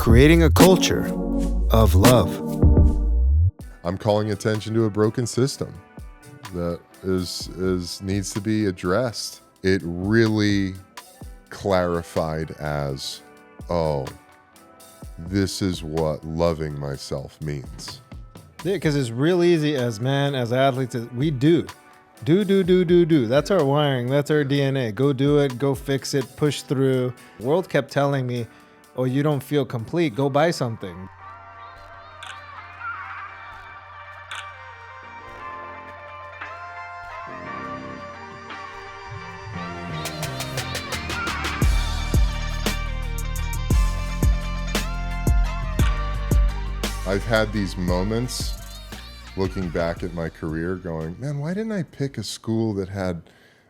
creating a culture of love. I'm calling attention to a broken system that needs to be addressed. It really clarified as, oh, this is what loving myself means. Yeah, because it's real easy as athletes, we do. Do. That's our wiring. That's our DNA. Go do it. Go fix it. Push through. The world kept telling me, oh, you don't feel complete. Go buy something. I've had these moments looking back at my career going, man, why didn't I pick a school that had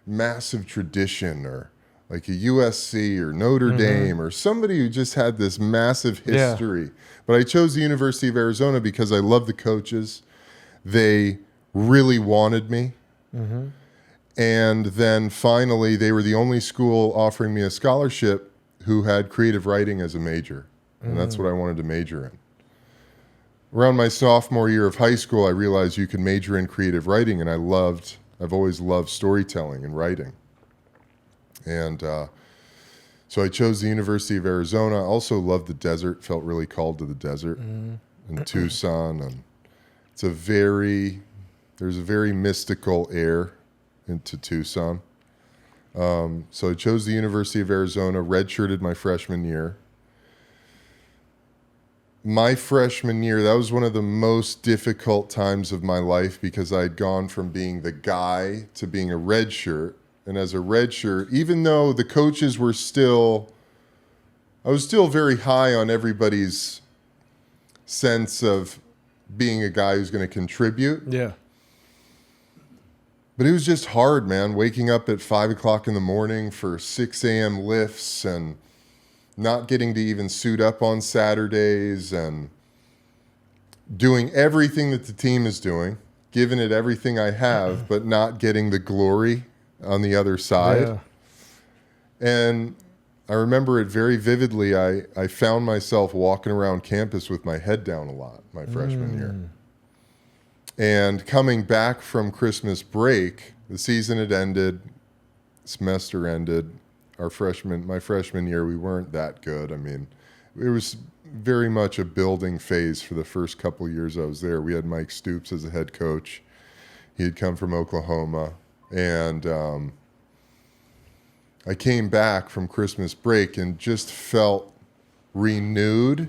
massive tradition, or like a USC or Notre Dame or somebody who just had this massive history? Yeah. But I chose the University of Arizona because I love the coaches. They really wanted me. Mm-hmm. And then finally, they were the only school offering me a scholarship who had creative writing as a major. And that's what I wanted to major in. Around my sophomore year of high school, I realized you can major in creative writing, and I've always loved storytelling and writing. And so I chose the University of Arizona. I also loved the desert, felt really called to the desert in Tucson. And there's a very mystical air into Tucson. So I chose the University of Arizona, redshirted my freshman year. My freshman year, that was one of the most difficult times of my life because I'd gone from being the guy to being a red shirt. And as a red shirt, even though the coaches were I was still very high on everybody's sense of being a guy who's going to contribute. Yeah. But it was just hard, man, waking up at 5 o'clock in the morning for 6 a.m. lifts and not getting to even suit up on Saturdays and doing everything that the team is doing, giving it everything I have, but not getting the glory on the other side. Yeah. And I remember it very vividly. I found myself walking around campus with my head down a lot my freshman year. And coming back from Christmas break, the season had ended, semester ended. My freshman year, we weren't that good. I mean, it was very much a building phase for the first couple of years I was there. We had Mike Stoops as a head coach. He had come from Oklahoma. And I came back from Christmas break and just felt renewed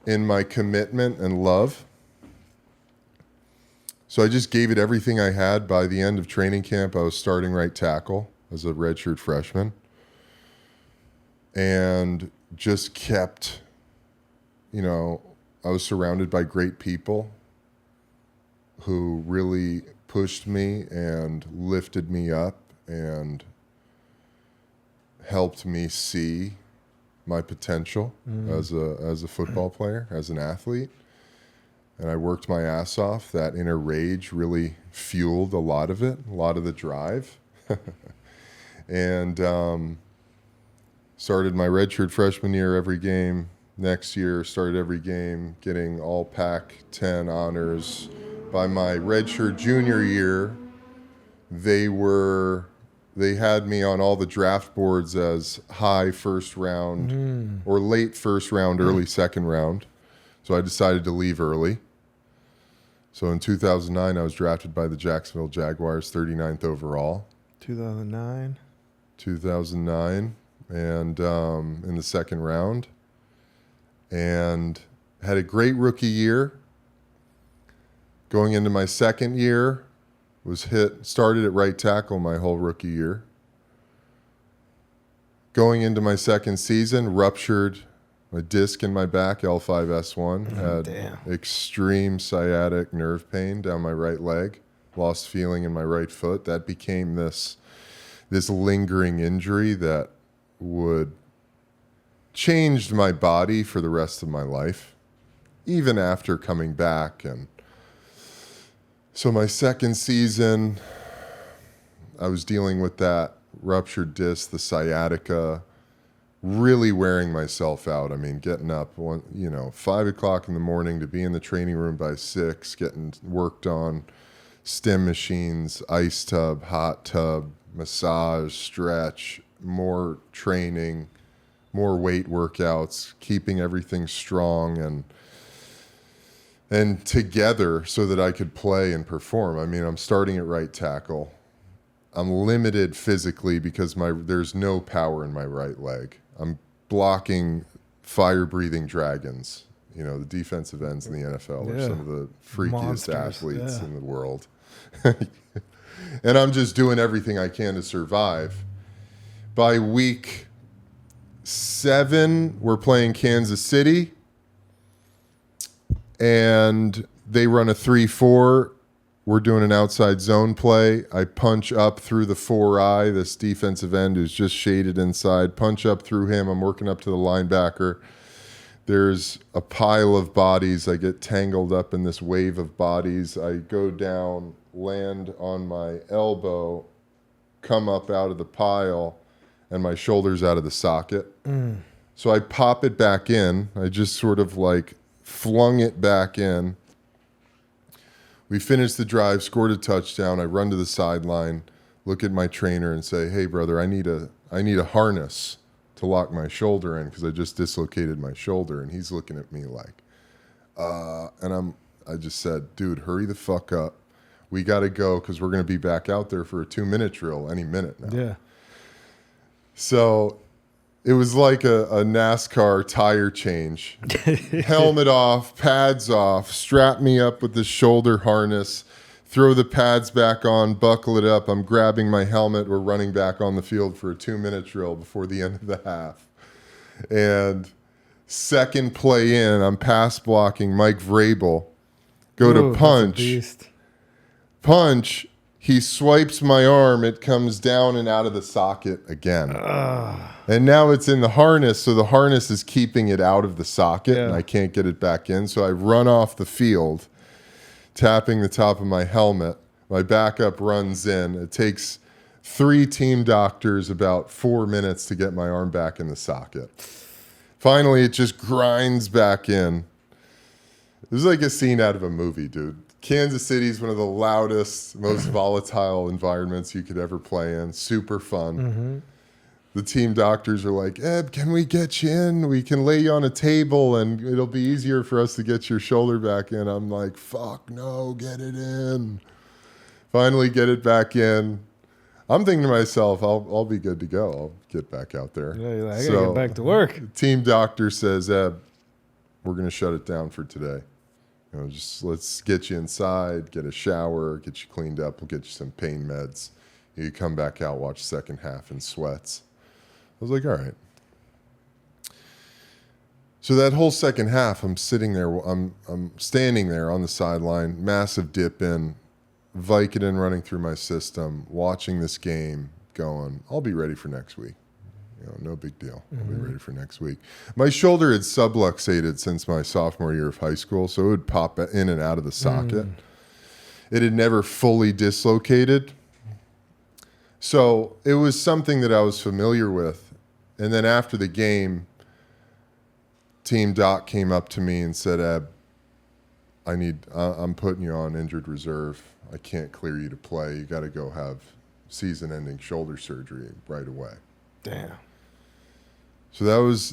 in my commitment and love. So I just gave it everything I had. By the end of training camp, I was starting right tackle as a redshirt freshman, and just kept, I was surrounded by great people who really pushed me and lifted me up and helped me see my potential as a football player, as an athlete. And I worked my ass off. That inner rage really fueled a lot of it, a lot of the drive. And started my redshirt freshman year every game. Next year, started every game, getting all Pac-10 honors. By my redshirt junior year, they had me on all the draft boards as high first round or late first round, early second round. So I decided to leave early. So in 2009, I was drafted by the Jacksonville Jaguars, 39th overall. 2009, and in the second round, and had a great rookie year. Going into my second year, started at right tackle my whole rookie year. Going into my second season, ruptured my disc in my back, L5-S1, had extreme sciatic nerve pain down my right leg, lost feeling in my right foot. That became this lingering injury that would change my body for the rest of my life, even after coming back. And so my second season, I was dealing with that ruptured disc, the sciatica, really wearing myself out. I mean, getting up, 5 o'clock in the morning to be in the training room by 6, getting worked on, stim machines, ice tub, hot tub, massage, stretch, more training, more weight workouts, keeping everything strong and together so that I could play and perform. I mean, I'm starting at right tackle. I'm limited physically because there's no power in my right leg. I'm blocking fire-breathing dragons. The defensive ends in the NFL are some of the freakiest Monsters, athletes in the world. And I'm just doing everything I can to survive. By week 7, we're playing Kansas City, and they run a 3-4. We're doing an outside zone play. I punch up through the 4-eye, this defensive end who's just shaded inside, punch up through him. I'm working up to the linebacker. There's a pile of bodies. I get tangled up in this wave of bodies. I go down, land on my elbow, come up out of the pile, and my shoulder's out of the socket. So I pop it back in. I just sort of flung it back in. We finished the drive, scored a touchdown. I run to the sideline, look at my trainer and say, "Hey brother, I need a harness to lock my shoulder in because I just dislocated my shoulder." And he's looking at me and I just said, "Dude, hurry the fuck up. We got to go because we're going to be back out there for a 2-minute drill any minute now." Yeah. So it was like a NASCAR tire change. Helmet off, pads off, strap me up with the shoulder harness, throw the pads back on, buckle it up. I'm grabbing my helmet. We're running back on the field for a 2-minute drill before the end of the half. And second play in, I'm pass blocking Mike Vrabel. Go to punch. Punch. He swipes my arm. It comes down and out of the socket again. And now it's in the harness, so the harness is keeping it out of the socket, and I can't get it back in. So I run off the field, tapping the top of my helmet. My backup runs in. It takes 3 team doctors about 4 minutes to get my arm back in the socket. Finally, it just grinds back in. It was like a scene out of a movie, dude. Kansas City is one of the loudest, most volatile environments you could ever play in. Super fun. The team doctors are like, "Eb, can we get you in? We can lay you on a table and it'll be easier for us to get your shoulder back in." I'm like, "Fuck no, get it in." Finally get it back in. I'm thinking to myself, I'll be good to go. I'll get back out there. Yeah, you're like, I gotta get back to work. Team doctor says, "Eb, we're going to shut it down for today. Just let's get you inside, get a shower, get you cleaned up. We'll get you some pain meds. You come back out, watch second half in sweats." I was like, all right. So that whole second half, I'm sitting there, I'm standing there on the sideline, massive dip in, Vicodin running through my system, watching this game, going, I'll be ready for next week. No big deal. I'll be ready for next week. My shoulder had subluxated since my sophomore year of high school, so it would pop in and out of the socket. It had never fully dislocated. So it was something that I was familiar with. And then after the game, Team Doc came up to me and said, "Eb, I'm putting you on injured reserve. I can't clear you to play. You got to go have season-ending shoulder surgery right away." Damn. So that was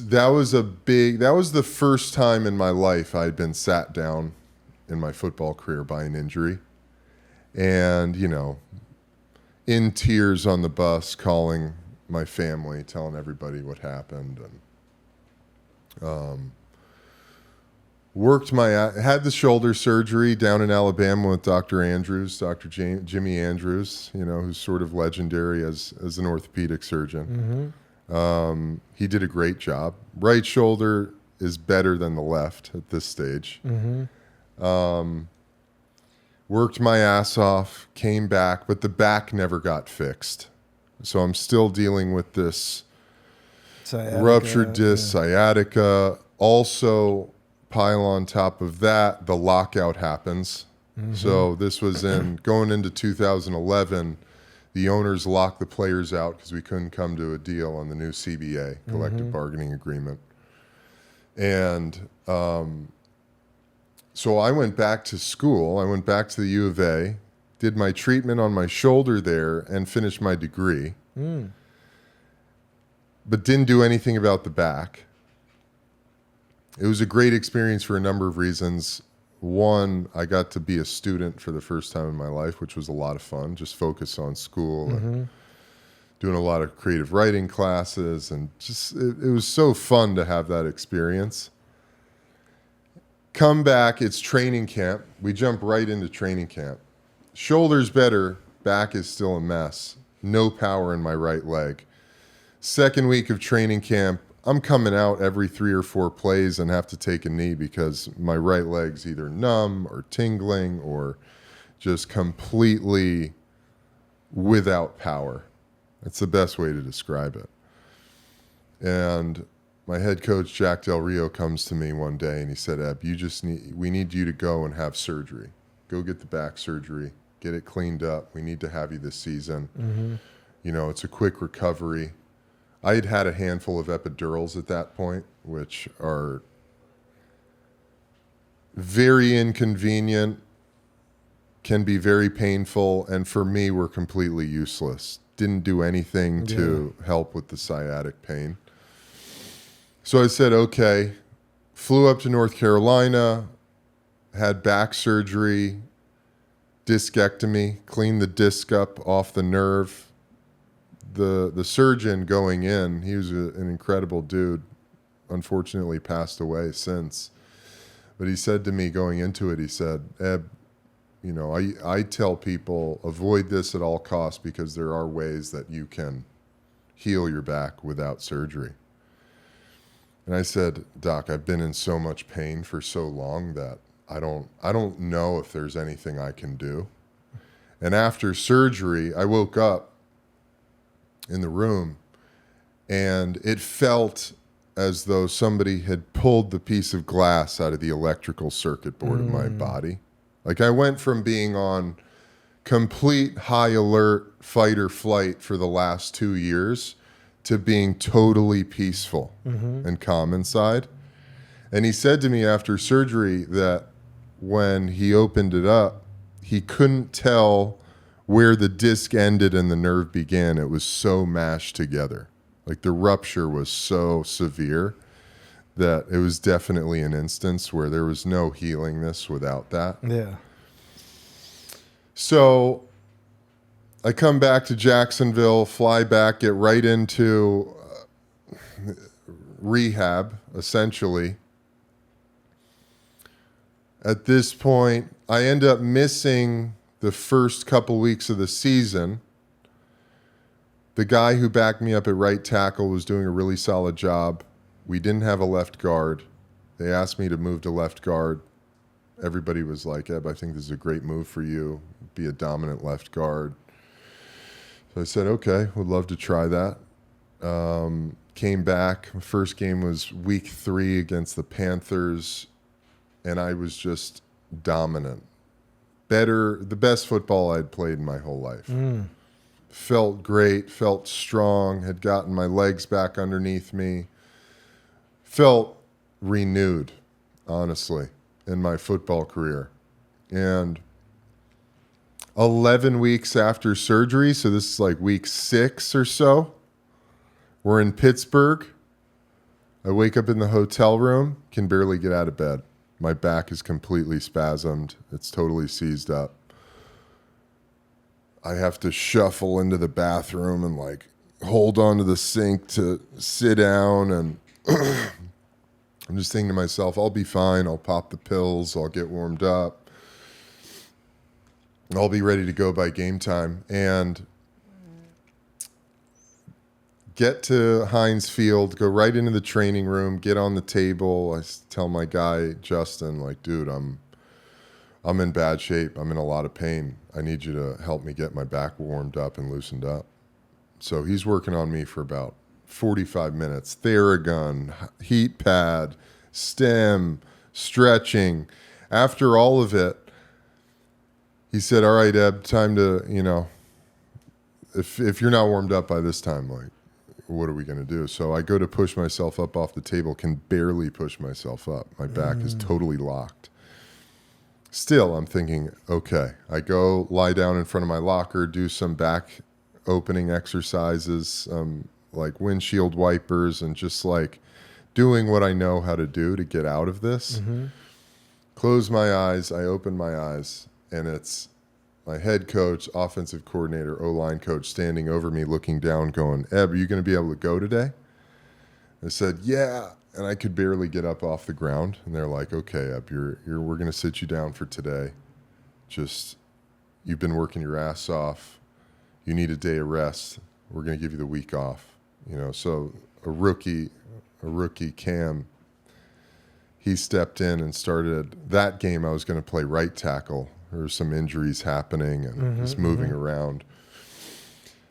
the first time in my life I'd been sat down in my football career by an injury. And, in tears on the bus, calling my family, telling everybody what happened, and had the shoulder surgery down in Alabama with Dr. Andrews, Dr. Jimmy Andrews, who's sort of legendary as an orthopedic surgeon. He did a great job. Right shoulder is better than the left at this stage. Worked my ass off, came back, but the back never got fixed. So I'm still dealing with this ruptured disc, sciatica. Also, pile on top of that, the lockout happens. So this was going into 2011. The owners locked the players out because we couldn't come to a deal on the new CBA, collective bargaining agreement. And so I went back to school. I went back to the U of A, did my treatment on my shoulder there, and finished my degree. But didn't do anything about the back. It was a great experience for a number of reasons. One, I got to be a student for the first time in my life, which was a lot of fun. Just focus on school and doing a lot of creative writing classes. And just it was so fun to have that experience. Come back, it's training camp. We jump right into training camp. Shoulder's better, back is still a mess. No power in my right leg. Second week of training camp, I'm coming out every 3 or 4 plays and have to take a knee because my right leg's either numb or tingling or just completely without power. That's the best way to describe it. And my head coach, Jack Del Rio, comes to me one day and he said, Eb, we need you to go and have surgery. Go get the back surgery, get it cleaned up. We need to have you this season. You know, it's a quick recovery. I had a handful of epidurals at that point, which are very inconvenient, can be very painful, and for me were completely useless. Didn't do anything to help with the sciatic pain. So I said, okay, flew up to North Carolina, had back surgery, discectomy, cleaned the disc up off the nerve. The surgeon going in, he was an incredible dude, unfortunately passed away since. But he said to me going into it, he said, Eb, you know, I tell people avoid this at all costs because there are ways that you can heal your back without surgery. And I said, Doc, I've been in so much pain for so long that I don't know if there's anything I can do. And after surgery, I woke up in the room and it felt as though somebody had pulled the piece of glass out of the electrical circuit board of my body. Like I went from being on complete high alert fight or flight for the last 2 years to being totally peaceful and calm inside. And he said to me after surgery that when he opened it up, he couldn't tell where the disc ended and the nerve began. It was so mashed together. Like the rupture was so severe that it was definitely an instance where there was no healing this without that. Yeah. So I come back to Jacksonville, fly back, get right into rehab, essentially. At this point, I end up missing the first couple weeks of the season. The guy who backed me up at right tackle was doing a really solid job. We didn't have a left guard. They asked me to move to left guard. Everybody was like, Eb, I think this is a great move for you. Be a dominant left guard. So I said, okay, would love to try that. Came back. My first game was week 3 against the Panthers, and I was just dominant. The best football I'd played in my whole life. Felt great, felt strong, had gotten my legs back underneath me. Felt renewed, honestly, in my football career. And 11 weeks after surgery, so this is like week 6 or so, we're in Pittsburgh. I wake up in the hotel room, can barely get out of bed. My back is completely spasmed. It's totally seized up. I have to shuffle into the bathroom and like hold onto the sink to sit down. And I'm just thinking to myself, I'll be fine. I'll pop the pills. I'll get warmed up. I'll be ready to go by game time. And get to Heinz Field, go right into the training room, get on the table. I tell my guy, Justin, like, dude, I'm in bad shape. I'm in a lot of pain. I need you to help me get my back warmed up and loosened up. So he's working on me for about 45 minutes. Theragun, heat pad, stem, stretching. After all of it, he said, all right, Eb, time to, if you're not warmed up by this time, like, what are we going to do? So I go to push myself up off the table, can barely push myself up. My back is totally locked. Still, I'm thinking, okay, I go lie down in front of my locker, do some back opening exercises, like windshield wipers, and just like doing what I know how to do to get out of this. Close my eyes, I open my eyes, and it's my head coach, offensive coordinator, O-line coach standing over me looking down going, Eb, are you going to be able to go today? I said, yeah. And I could barely get up off the ground. And they're like, okay, Eb, we're going to sit you down for today. Just, you've been working your ass off. You need a day of rest. We're going to give you the week off. You know, so a rookie Cam, he stepped in and started that game. I was going to play right tackle. There were some injuries happening and just moving around.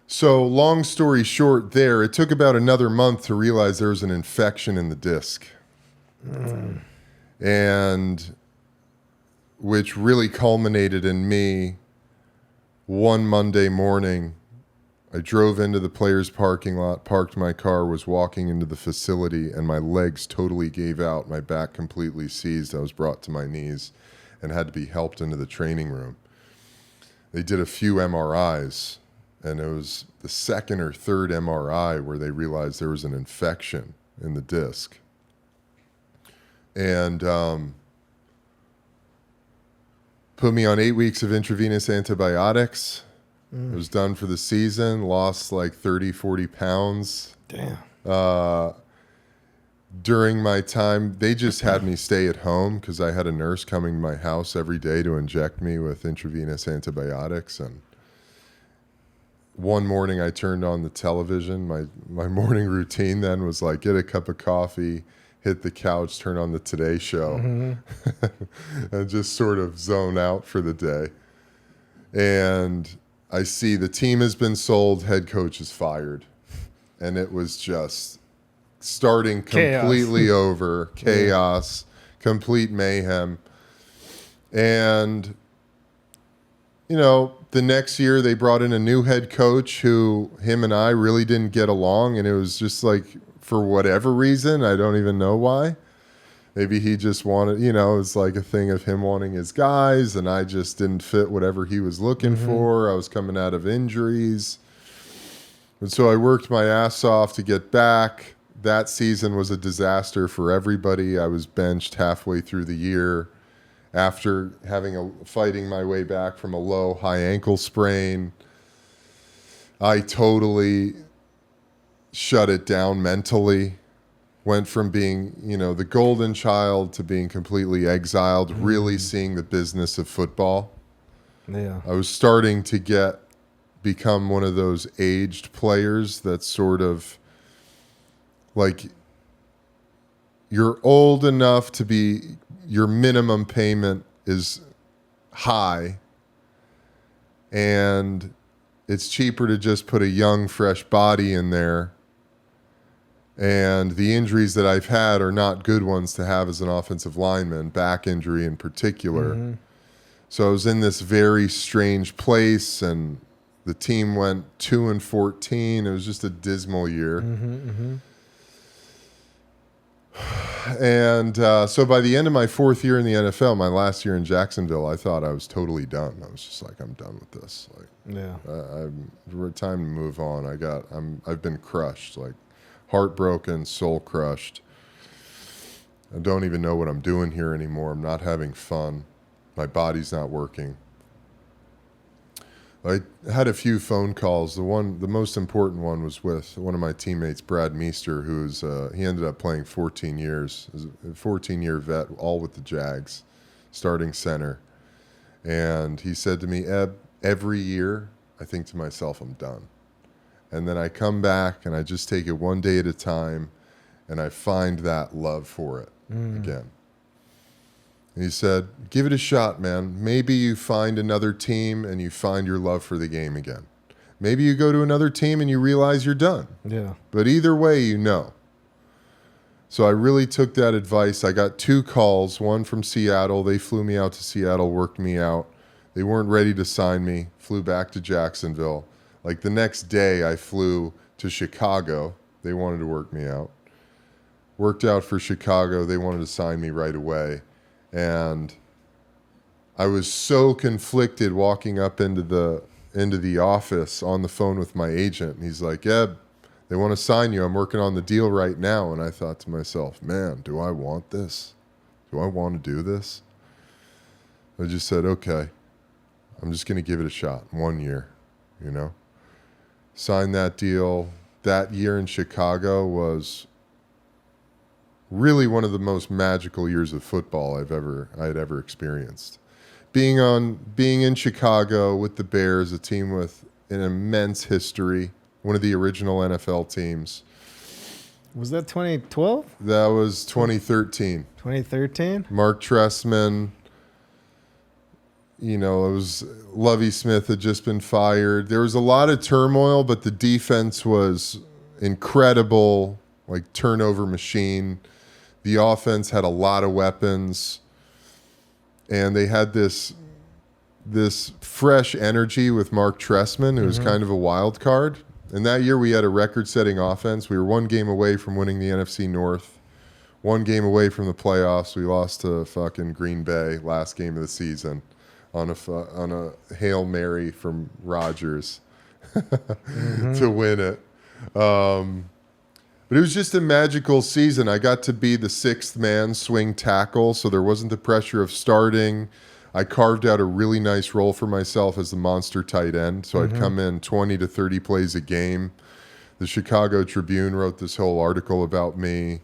So long story short there, it took about another month to realize there was an infection in the disc. And which really culminated in me one Monday morning. I drove into the players' parking lot, parked my car, was walking into the facility, and my legs totally gave out. My back completely seized. I was brought to my knees and had to be helped into the training room. They did a few MRIs, and it was the second or third MRI where they realized there was an infection in the disc. And put me on 8 weeks of intravenous antibiotics. I was done for the season, lost like 30, 40 pounds. Damn. During my time, they just had me stay at home because I had a nurse coming to my house every day to inject me with intravenous antibiotics. And one morning I turned on the television. My morning routine then was like, get a cup of coffee, hit the couch, turn on the Today Show, and just sort of zone out for the day. And I see the team has been sold, head coach is fired. And it was just starting completely over, chaos, complete mayhem. And, you know, the next year they brought in a new head coach who him and I really didn't get along. And it was just like, for whatever reason, I don't even know why. Maybe he just wanted, you know, it's like a thing of him wanting his guys, and I just didn't fit whatever he was looking for. I was coming out of injuries. And so I worked my ass off to get back. That season was a disaster for everybody. I was benched halfway through the year after fighting my way back from a low high ankle sprain. I totally shut it down mentally. Went from being, you know, the golden child to being completely exiled, really seeing the business of football. Yeah. I was starting to become one of those aged players that sort of like you're old enough to be, your minimum payment is high and it's cheaper to just put a young, fresh body in there. And the injuries that I've had are not good ones to have as an offensive lineman, back injury in particular. So I was in this very strange place, and the team went 2-14. It was just a dismal year. And so by the end of my fourth year in the NFL, my last year in Jacksonville, I thought I was totally done. I was just like, I'm done with this. Like, time to move on. I've been crushed. Like, heartbroken, soul crushed. I don't even know what I'm doing here anymore. I'm not having fun. My body's not working. I had a few phone calls. The most important one was with one of my teammates, Brad Meester, he ended up playing 14 years, a 14-year vet, all with the Jags, starting center. And he said to me, Eb, every year I think to myself, I'm done. And then I come back and I just take it one day at a time and I find that love for it again. And he said, give it a shot, man. Maybe you find another team and you find your love for the game again. Maybe you go to another team and you realize you're done. Yeah. But either way, you know. So I really took that advice. I got 2 calls, one from Seattle. They flew me out to Seattle, worked me out. They weren't ready to sign me, flew back to Jacksonville. Like the next day I flew to Chicago. They wanted to work me out. Worked out for Chicago. They wanted to sign me right away. And I was so conflicted walking up into the office on the phone with my agent. And he's like, "Eb, they want to sign you. I'm working on the deal right now." And I thought to myself, man, do I want this? Do I want to do this? I just said, okay, I'm just going to give it a shot. 1 year, Signed that deal. That year in Chicago was really one of the most magical years of football I had ever experienced. Being in Chicago with the Bears, a team with an immense history, one of the original NFL teams. Was that 2012? That was 2013. 2013? Mark Trestman. It was Lovie Smith had just been fired. There was a lot of turmoil, but the defense was incredible, like turnover machine. The offense had a lot of weapons, and they had this fresh energy with Mark Trestman, who was kind of a wild card. And that year we had a record-setting offense. We were 1 game away from winning the NFC North, 1 game away from the playoffs. We lost to fucking Green Bay last game of the season on a Hail Mary from Rodgers to win it. But it was just a magical season. I got to be the 6th man swing tackle, so there wasn't the pressure of starting. I carved out a really nice role for myself as the monster tight end. So I'd come in 20 to 30 plays a game. The Chicago Tribune wrote this whole article about me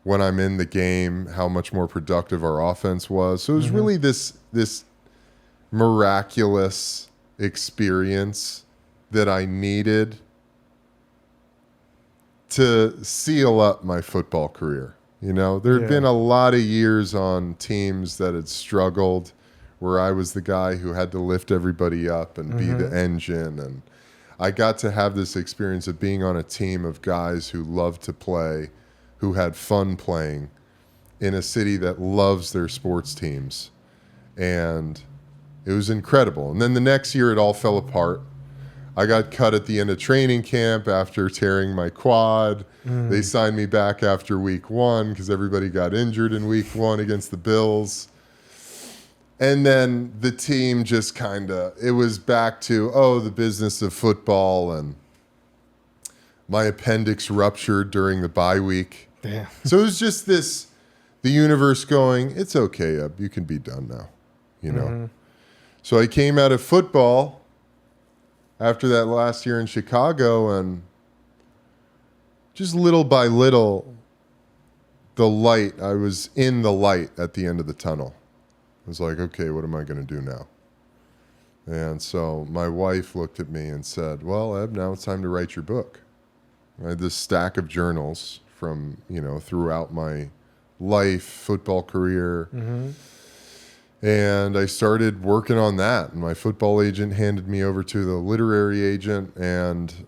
when I'm in the game, how much more productive our offense was. So it was really this miraculous experience that I needed to seal up my football career. There had been a lot of years on teams that had struggled, where I was the guy who had to lift everybody up and be the engine. And I got to have this experience of being on a team of guys who loved to play, who had fun playing in a city that loves their sports teams. And it was incredible. And then the next year it all fell apart. I got cut at the end of training camp after tearing my quad. They signed me back after week 1 because everybody got injured in week 1 against the Bills. And then the team just it was back to, the business of football. And my appendix ruptured during the bye week. Damn. So it was just the universe going, it's okay, Eb, you can be done now, So I came out of football after that last year in Chicago, and just little by little, I was in the light at the end of the tunnel. I was like, okay, what am I going to do now? And so my wife looked at me and said, well, Eb, now it's time to write your book. I had this stack of journals from, throughout my life, football career. And I started working on that. And my football agent handed me over to the literary agent, and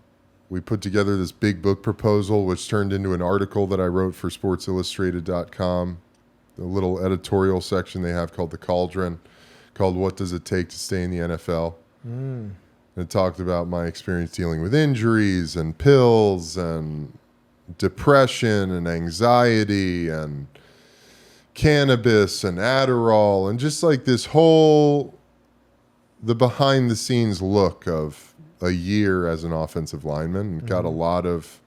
we put together this big book proposal, which turned into an article that I wrote for sportsillustrated.com, the little editorial section they have called The Cauldron, called What Does It Take to Stay in the NFL? It talked about my experience dealing with injuries and pills and depression and anxiety and cannabis and Adderall, and just like this the behind the scenes look of a year as an offensive lineman. Got a lot of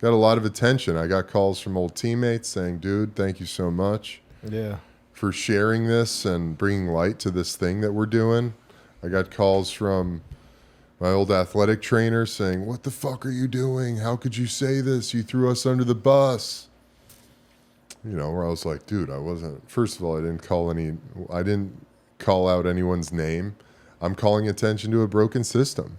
attention. I got calls from old teammates saying, dude, thank you so much for sharing this and bringing light to this thing that we're doing. I got calls from my old athletic trainer saying, what the fuck are you doing? How could you say this? You threw us under the bus. Where I was like, dude, first of all, I didn't call out anyone's name. I'm calling attention to a broken system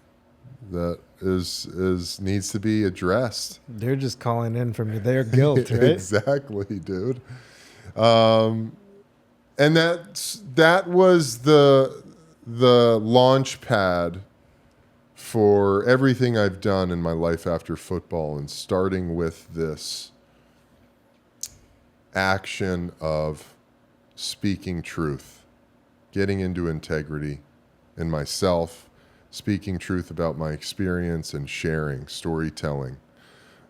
that needs to be addressed. They're just calling in from their guilt, right? Exactly, dude. And that was the launch pad for everything I've done in my life after football, and starting with this action of speaking truth, getting into integrity in myself, speaking truth about my experience and sharing, storytelling.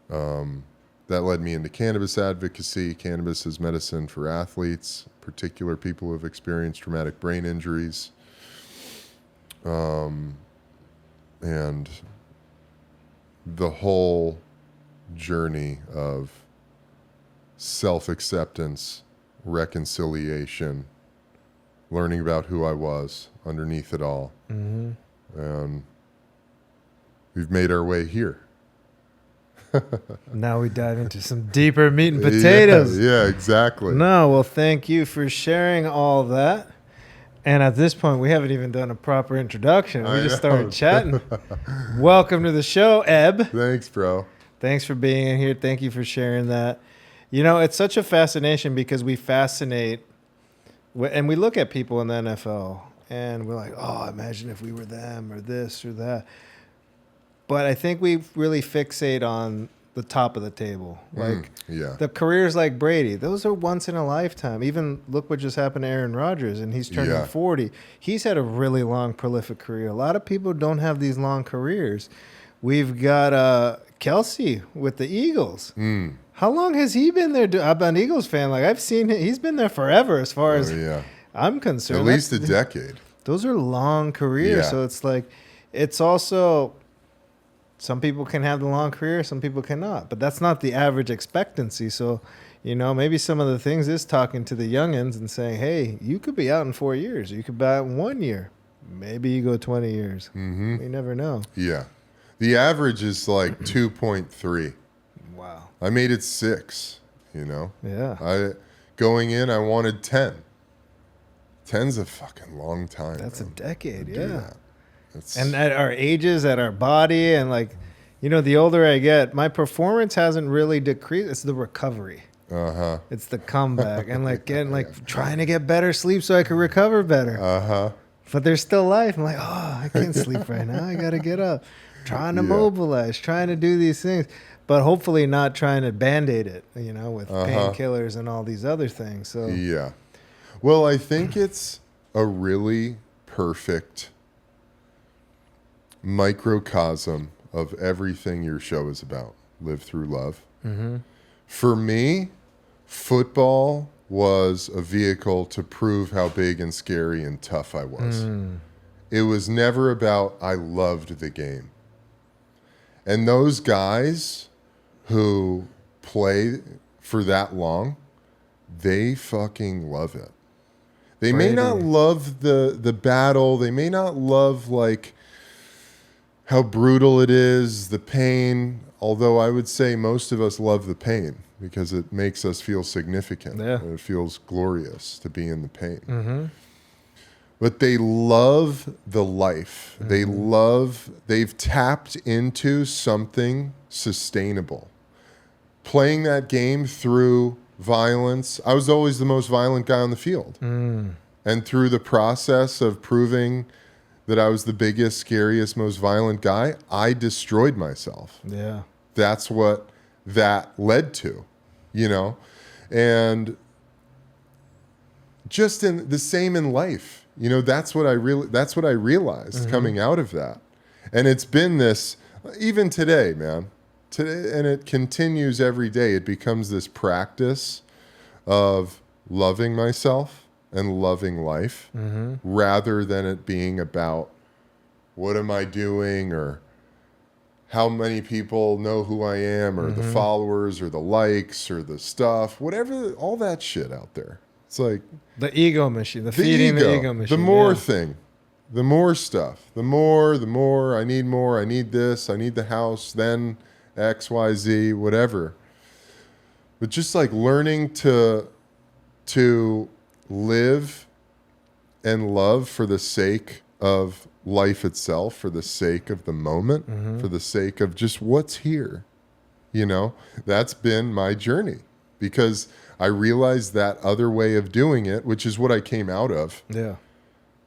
That led me into cannabis advocacy. Cannabis as medicine for athletes, particular people who have experienced traumatic brain injuries. And the whole journey of self-acceptance, reconciliation, learning about who I was underneath it all. Mm-hmm. And we've made our way here. Now we dive into some deeper meat and potatoes. Yeah, exactly. No, well, thank you for sharing all of that. And at this point, we haven't even done a proper introduction. We just started chatting. Welcome to the show, Eb. Thanks, bro. Thanks for being in here. Thank you for sharing that. You know, it's such a fascination because we fascinate, and we look at people in the NFL, and we're like, oh, imagine if we were them or this or that. But I think we really fixate on the top of the table. Like the careers like Brady, those are once in a lifetime. Even look what just happened to Aaron Rodgers, and he's turning 40. He's had a really long, prolific career. A lot of people don't have these long careers. We've got Kelsey with the Eagles. How long has he been there? I'm an Eagles fan. Like, I've seen him. He's been there forever as far as I'm concerned. At least a decade. Those are long careers. Yeah. So it's like, it's also... Some people can have the long career, some people cannot. But that's not the average expectancy. So, you know, maybe some of the things is talking to the youngins and saying, hey, you could be out in 4 years. You could be out in 1 year. Maybe you go 20 years. Mm-hmm. You never know. Yeah. The average is like 2.3. Wow. I made it 6, you know? Yeah. Going in, I wanted 10. 10's a fucking long time. That's a decade, yeah. And at our ages, at our body, and like, you know, the older I get, my performance hasn't really decreased. It's the recovery. It's the comeback, and like getting trying to get better sleep so I can recover better. But there's still life. I'm like, oh, I can't sleep right now. I got to get up. Trying to mobilize, trying to do these things, but hopefully not trying to Band-Aid it, you know, with painkillers and all these other things. So yeah. Well, I think it's a really perfect microcosm of everything your show is about. Live through love. Mm-hmm. For me, football was a vehicle to prove how big and scary and tough I was. It was never about I loved the game. And those guys who play for that long, they fucking love it. They may not love the battle. They may not love like how brutal it is, the pain, although I would say most of us love the pain because it makes us feel significant. Yeah. It feels glorious to be in the pain. Mm-hmm. But they love the life. Mm-hmm. They've tapped into something sustainable. Playing that game through violence, I was always the most violent guy on the field. And through the process of proving that I was the biggest, scariest, most violent guy, I destroyed myself. Yeah. That's what that led to, you know? And just in the same in life, you know, that's what I realized coming out of that. And it's been this, even today, man, and it continues every day. It becomes this practice of loving myself and loving life rather than it being about what am I doing or how many people know who I am or the followers or the likes or the stuff, whatever, all that shit out there. It's like the ego machine, the feeding the ego machine. The more thing, the more stuff, the more, I need this, I need the house, then X, Y, Z, whatever. But just like learning to live and love for the sake of life itself, for the sake of the moment, for the sake of just what's here. You know, that's been my journey because I realized that other way of doing it, which is what I came out of. Yeah.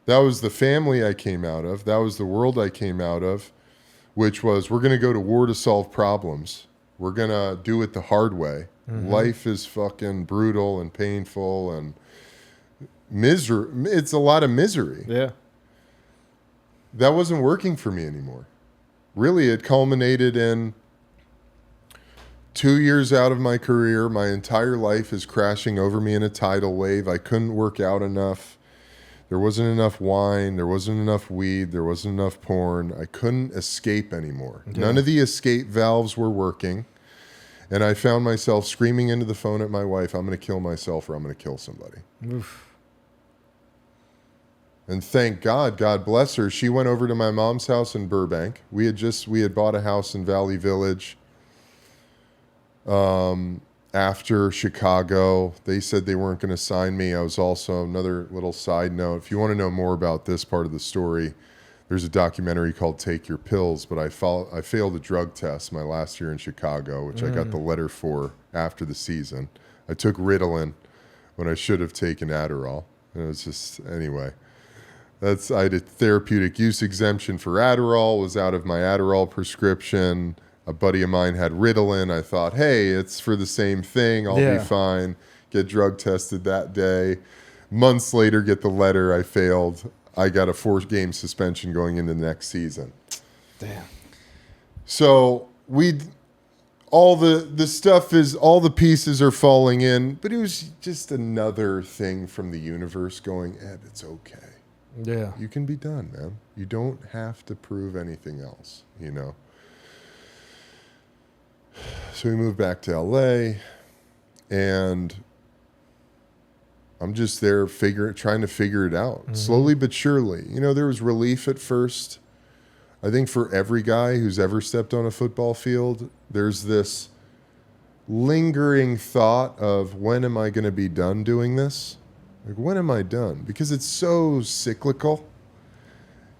That was the family I came out of. That was the world I came out of, which was we're going to go to war to solve problems. We're going to do it the hard way. Life is fucking brutal and painful and it's a lot of misery. Yeah. that wasn't working for me anymore. Really, it culminated in 2 years out of my career. My entire life is crashing over me in a tidal wave. I couldn't work out enough. There wasn't enough wine. There wasn't enough weed. There wasn't enough porn. I couldn't escape anymore. Yeah. None of the escape valves were working. And I found myself screaming into the phone at my wife, I'm going to kill myself or I'm going to kill somebody. Oof. And thank God, God bless her, she went over to my mom's house in Burbank. We had bought a house in Valley Village after Chicago. They said they weren't going to sign me. I was also, another little side note, if you want to know more about this part of the story, there's a documentary called Take Your Pills, but I failed a drug test my last year in Chicago, which I got the letter for after the season. I took Ritalin when I should have taken Adderall. And it was just, anyway. I had a therapeutic use exemption for Adderall, was out of my Adderall prescription. A buddy of mine had Ritalin. I thought, hey, it's for the same thing. I'll be fine. Get drug tested that day. Months later, get the letter. I failed. I got a 4-game suspension going into the next season. Damn. So all the pieces are falling in, but it was just another thing from the universe going, Ed, it's okay. Yeah. You can be done, man. You don't have to prove anything else, So we moved back to LA, and I'm just there trying to figure it out, slowly but surely. There was relief at first. I think for every guy who's ever stepped on a football field, there's this lingering thought of, when am I going to be done doing this? Like, when am I done? Because it's so cyclical,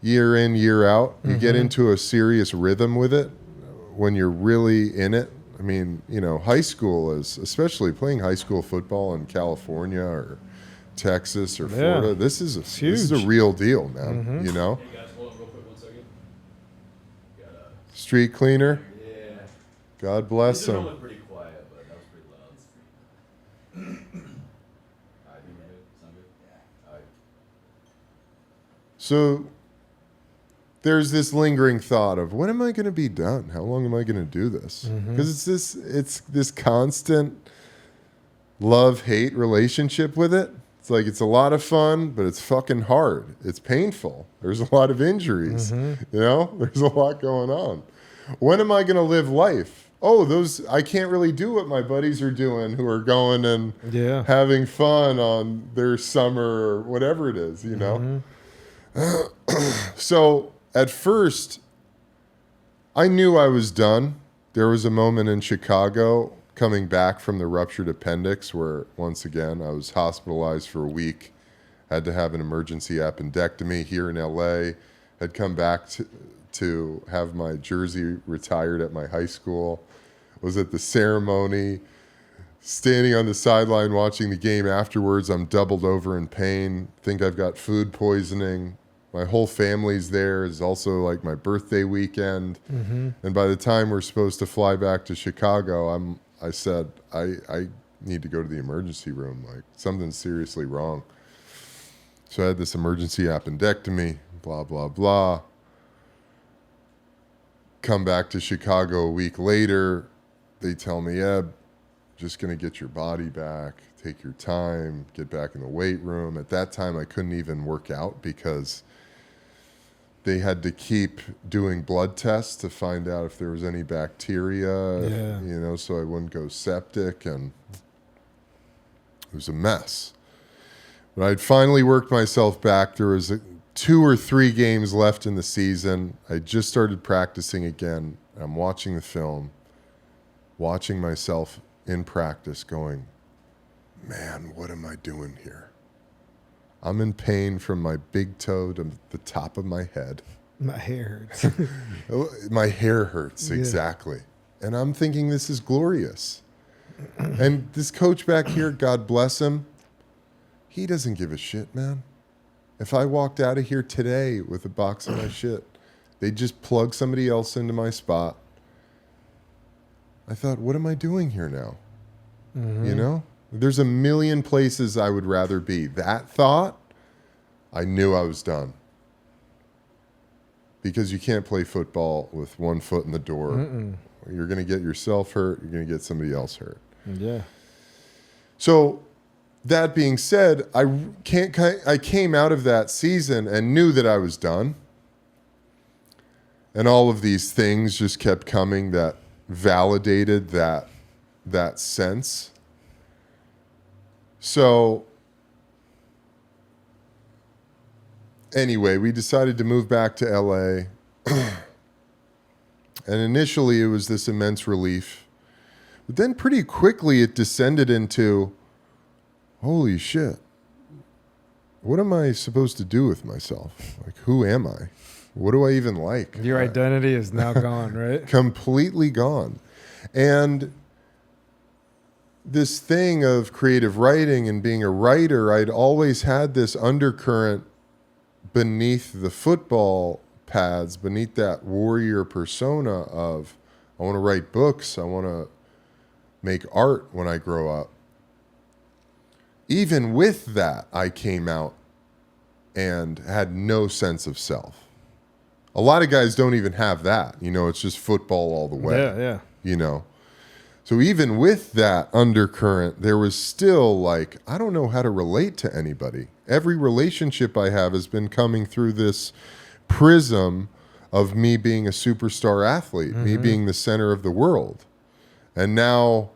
year in, year out. You get into a serious rhythm with it when you're really in it. I mean, high school is, especially playing high school football in California or Texas or Florida, this is a real deal, man. Hey guys, hold on real quick 1 second. Street cleaner. Yeah. God bless him. Normally pretty quiet, but that was pretty loud. Alright, you good? Sound good? Yeah. Alright. So there's this lingering thought of, when am I going to be done? How long am I going to do this? Because it's this constant love-hate relationship with it. It's like, it's a lot of fun, but it's fucking hard. It's painful. There's a lot of injuries. There's a lot going on. When am I going to live life? I can't really do what my buddies are doing, who are going and having fun on their summer or whatever it is, So at first, I knew I was done. There was a moment in Chicago coming back from the ruptured appendix where, once again, I was hospitalized for a week, had to have an emergency appendectomy here in LA, had come back to have my jersey retired at my high school, was at the ceremony, standing on the sideline watching the game afterwards. I'm doubled over in pain, think I've got food poisoning. My whole family's there. It's also like my birthday weekend. And by the time we're supposed to fly back to Chicago, I said, I need to go to the emergency room. Like, something's seriously wrong. So I had this emergency appendectomy, blah, blah, blah. Come back to Chicago a week later. They tell me, just going to get your body back. Take your time. Get back in the weight room. At that time, I couldn't even work out because they had to keep doing blood tests to find out if there was any bacteria, so I wouldn't go septic, and it was a mess. But I'd finally worked myself back. There was 2 or 3 games left in the season. I just started practicing again. I'm watching the film, watching myself in practice going, man, what am I doing here? I'm in pain from my big toe to the top of my head. My hair hurts. My hair hurts, exactly. And I'm thinking, this is glorious. And this coach back here, God bless him, he doesn't give a shit, man. If I walked out of here today with a box of my shit, they'd just plug somebody else into my spot. I thought, what am I doing here now? There's a million places I would rather be. That thought, I knew I was done. because you can't play football with one foot in the door. You're going to get yourself hurt. You're going to get somebody else hurt. Yeah. So that being said, I came out of that season and knew that I was done. And all of these things just kept coming that validated that sense. So anyway, we decided to move back to LA. And initially it was this immense relief. But then pretty quickly it descended into, holy shit, what am I supposed to do with myself? Like, who am I? What do I even like? Your identity is now gone, right? Completely gone. And this thing of creative writing and being a writer, I'd always had this undercurrent beneath the football pads, beneath that warrior persona of, I want to write books, I want to make art when I grow up. Even with that, I came out and had no sense of self. A lot of guys don't even have that. It's just football all the way. Yeah. So even with that undercurrent, there was still like, I don't know how to relate to anybody. Every relationship I have has been coming through this prism of me being a superstar athlete, me being the center of the world. And now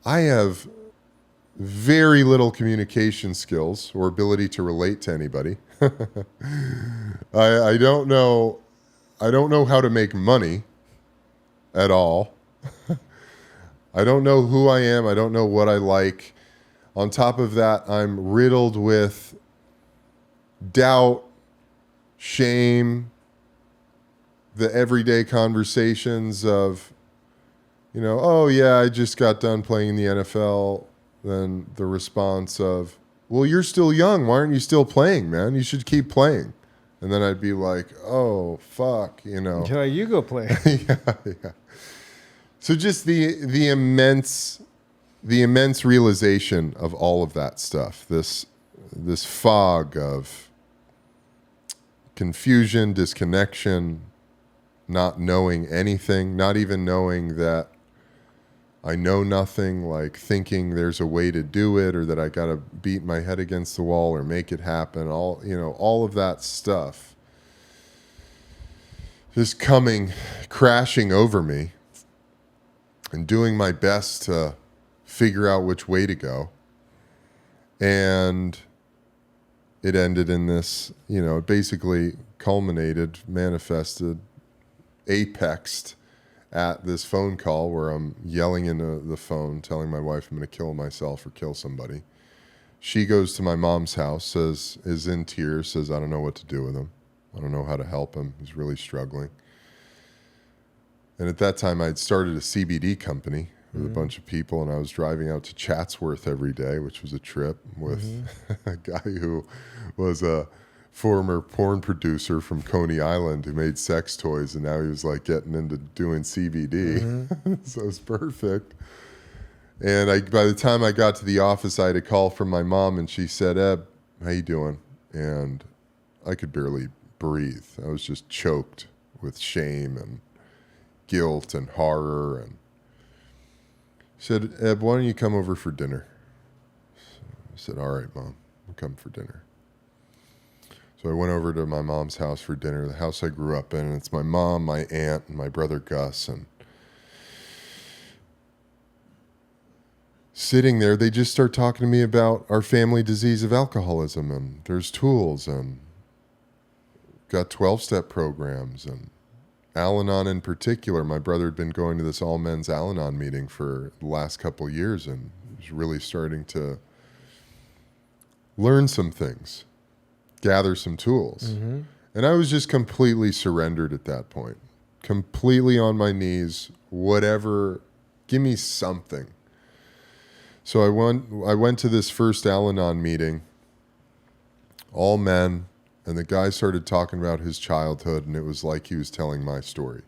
I have very little communication skills or ability to relate to anybody. I don't know how to make money at all. I don't know who I am. I don't know what I like. On top of that, I'm riddled with doubt, shame, the everyday conversations of, oh yeah, I just got done playing in the NFL. Then the response of, well, you're still young. Why aren't you still playing, man? You should keep playing. And then I'd be like, oh, fuck, Yeah, you go play. yeah. So just the immense realization of all of that stuff, this fog of confusion, disconnection, not knowing anything, not even knowing that I know nothing, like thinking there's a way to do it or that I got to beat my head against the wall or make it happen. All of that stuff just coming crashing over me and doing my best to figure out which way to go. And it ended in this, it basically culminated, manifested, apexed at this phone call where I'm yelling into the phone, telling my wife I'm going to kill myself or kill somebody. She goes to my mom's house, is in tears, says, I don't know what to do with him. I don't know how to help him. He's really struggling. And at that time, I'd started a CBD company with a bunch of people, and I was driving out to Chatsworth every day, which was a trip with a guy who was a former porn producer from Coney Island who made sex toys, and now he was like getting into doing CBD. So it was perfect. And by the time I got to the office, I had a call from my mom, and she said, Eb, how you doing? And I could barely breathe. I was just choked with shame and guilt and horror. And she said, Eb, why don't you come over for dinner? So I said, all right, Mom, I'll come for dinner. So I went over to my mom's house for dinner, the house I grew up in. And it's my mom, my aunt, and my brother Gus. And sitting there, they just start talking to me about our family disease of alcoholism. And there's tools and got 12-step programs. And Al-Anon in particular, my brother had been going to this all-men's Al-Anon meeting for the last couple of years and was really starting to learn some things. Gather some tools. And I was just completely surrendered at that point. Completely on my knees, whatever, give me something. So I went to this first Al-Anon meeting, all men, and the guy started talking about his childhood, and it was like he was telling my story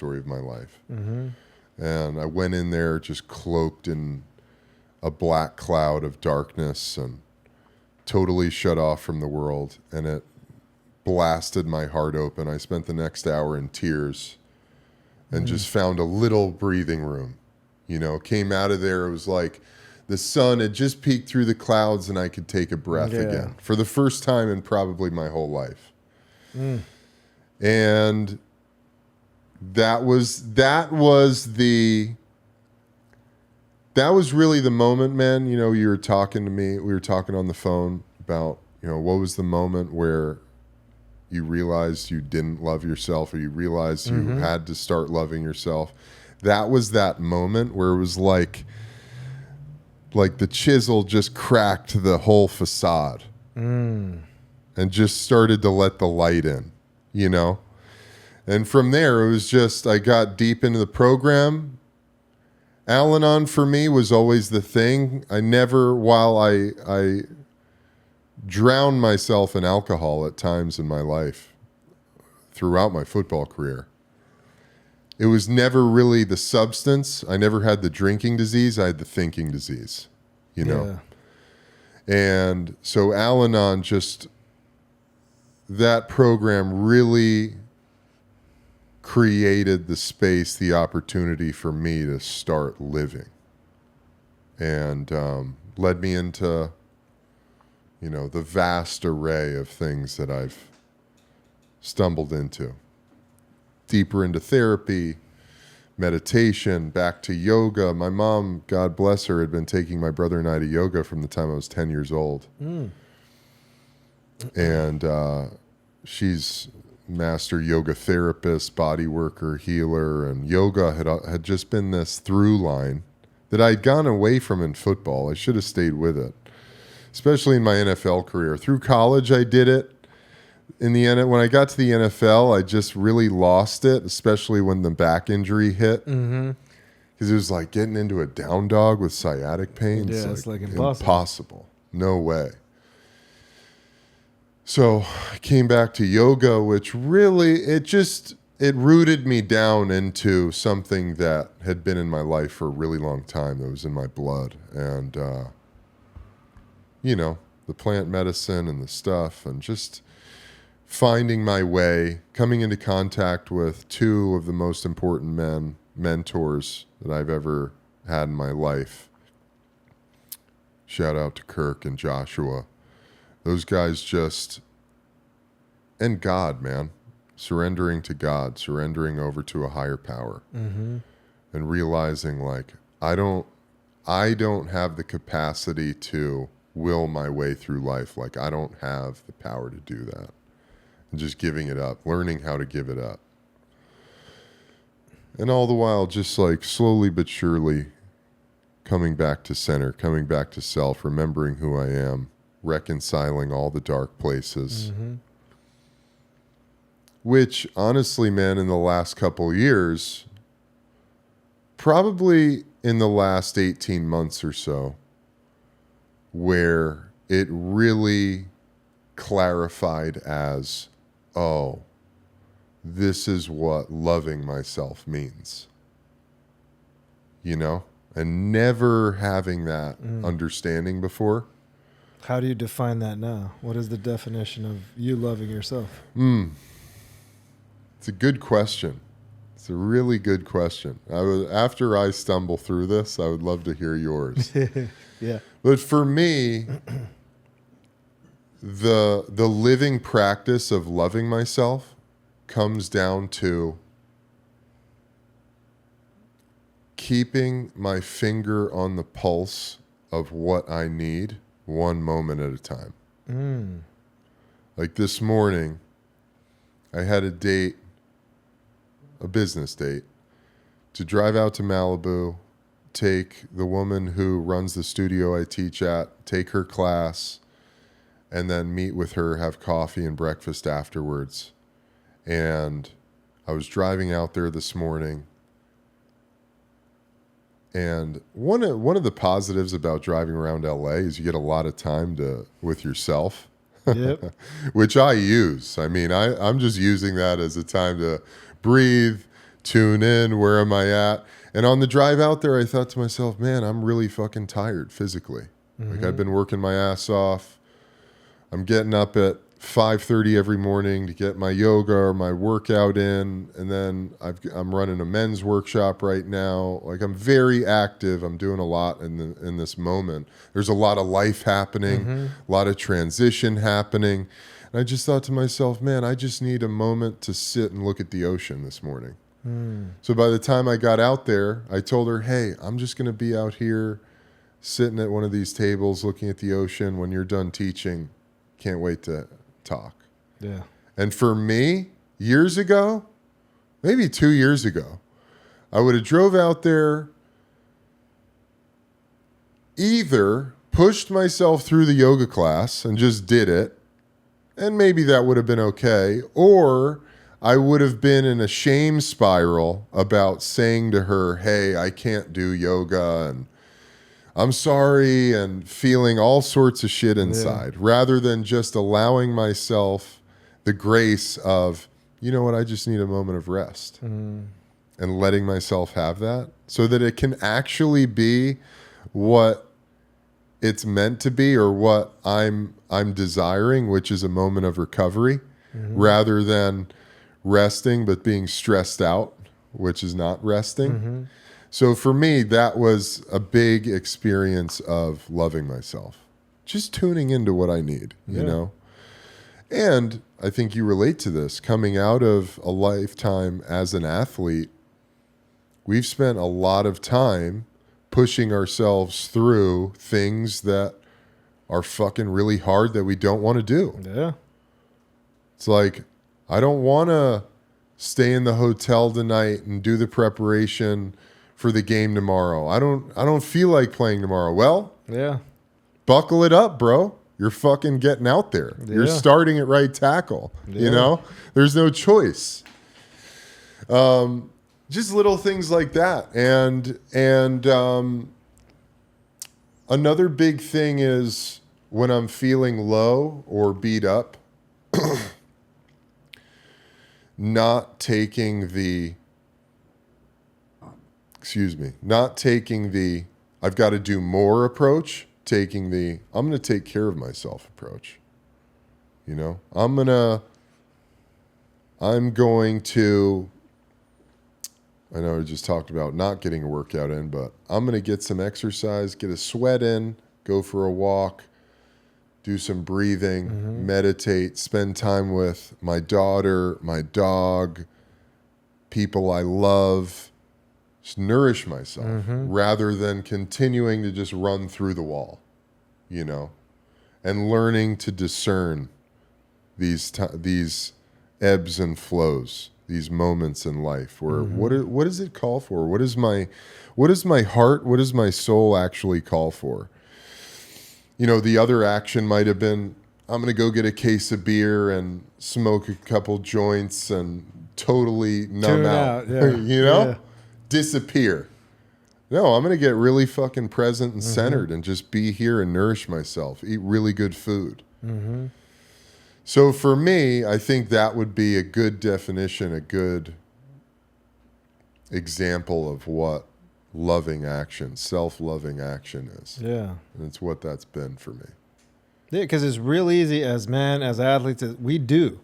of my life. And I went in there just cloaked in a black cloud of darkness and totally shut off from the world. And it blasted my heart open. I spent the next hour in tears and just found a little breathing room. You know, came out of there. It was like the sun had just peeked through the clouds and I could take a breath again for the first time in probably my whole life. And that was really the moment, man. You know, you were talking to me. We were talking on the phone about, you know, what was the moment where you realized you didn't love yourself, or you realized you had to start loving yourself. That was that moment where it was like the chisel just cracked the whole facade and just started to let the light in, you know? And from there, it was just, I got deep into the program. Al-Anon for me was always the thing. I never, while I drowned myself in alcohol at times in my life throughout my football career, it was never really the substance. I never had the drinking disease. I had the thinking disease, you know? And so Al-Anon, just that program really created the space, the opportunity for me to start living, and led me into, you know, the vast array of things that I've stumbled into. Deeper into therapy, meditation, back to yoga. My mom, God bless her, had been taking my brother and I to yoga from the time I was 10 years old. And she's master yoga therapist, body worker, healer, and yoga had just been this through line that I'd gone away from in football. I should have stayed with it, especially in my NFL career. Through college, I did it. When I got to the NFL, I just really lost it, especially when the back injury hit. Because it was like getting into a down dog with sciatic pain. Yeah, it's like impossible. Impossible. No way. So I came back to yoga, which really, it rooted me down into something that had been in my life for a really long time, that was in my blood. And, you know, the plant medicine and the stuff, and just finding my way, coming into contact with two of the most important mentors that I've ever had in my life. Shout out to Kirk and Joshua. Those guys just, and God, man, surrendering to God, surrendering over to a higher power, and realizing, like, I don't have the capacity to will my way through life. Like, I don't have the power to do that. And just giving it up, learning how to give it up. And all the while, just like slowly but surely coming back to center, coming back to self, remembering who I am, reconciling all the dark places. Which, honestly, man, in the last couple of years, probably in the last 18 months or so, where it really clarified as, oh, this is what loving myself means. You know? And never having that understanding before. How do you define that now? What is the definition of you loving yourself? It's a good question. It's a really good question. After I stumble through this, I would love to hear yours. Yeah. But for me, the living practice of loving myself comes down to keeping my finger on the pulse of what I need one moment at a time. Like this morning, I had a date, a business date, to drive out to Malibu, take the woman who runs the studio I teach at, take her class, and then meet with her, have coffee and breakfast afterwards. And I was driving out there this morning, and one of the positives about driving around LA is you get a lot of time with yourself. Yep. Which I use. I mean, I'm just using that as a time to breathe, tune in, where am I at? And on the drive out there, I thought to myself, man, I'm really fucking tired physically. Like, I've been working my ass off. I'm getting up at 5:30 every morning to get my yoga or my workout in, and then I'm running a men's workshop right now. Like, I'm very active. I'm doing a lot in this moment. There's a lot of life happening, a lot of transition happening. And I just thought to myself, man, I just need a moment to sit and look at the ocean this morning. So by the time I got out there, I told her, hey, I'm just going to be out here sitting at one of these tables looking at the ocean. When you're done teaching, can't wait to talk. Yeah. And for me, years ago, maybe 2 years ago, I would have drove out there, either pushed myself through the yoga class and just did it, and maybe that would have been okay, or I would have been in a shame spiral about saying to her, hey, I can't do yoga, and I'm sorry, and feeling all sorts of shit inside, rather than just allowing myself the grace of, you know what, I just need a moment of rest, and letting myself have that so that it can actually be what it's meant to be, or what I'm desiring, which is a moment of recovery, rather than resting but being stressed out, which is not resting. So for me, that was a big experience of loving myself, just tuning into what I need, you know? And I think you relate to this. Coming out of a lifetime as an athlete, we've spent a lot of time pushing ourselves through things that are fucking really hard that we don't want to do. Yeah. It's like, I don't want to stay in the hotel tonight and do the preparation for the game tomorrow. I don't feel like playing tomorrow. Well, Yeah. buckle it up, bro. You're fucking getting out there. You're Yeah. starting at right tackle. You know, there's no choice. Just little things like that. And another big thing is when I'm feeling low or beat up, not taking the I've got to do more approach, taking the I'm going to take care of myself approach. You know, I'm going to, I know I just talked about not getting a workout in, but I'm going to get some exercise, get a sweat in, go for a walk, do some breathing, meditate, spend time with my daughter, my dog, people I love. Just nourish myself rather than continuing to just run through the wall, you know, and learning to discern these ebbs and flows, these moments in life where what does it call for? What does my heart, what does my soul actually call for? You know, the other action might have been, I'm going to go get a case of beer and smoke a couple joints and totally numb out. You know? Yeah. Disappear. No, I'm going to get really fucking present and centered and just be here and nourish myself, eat really good food. So for me, I think that would be a good definition, a good example of what loving action, self-loving action is. Yeah. And it's what that's been for me. Yeah, because it's real easy as athletes, we do.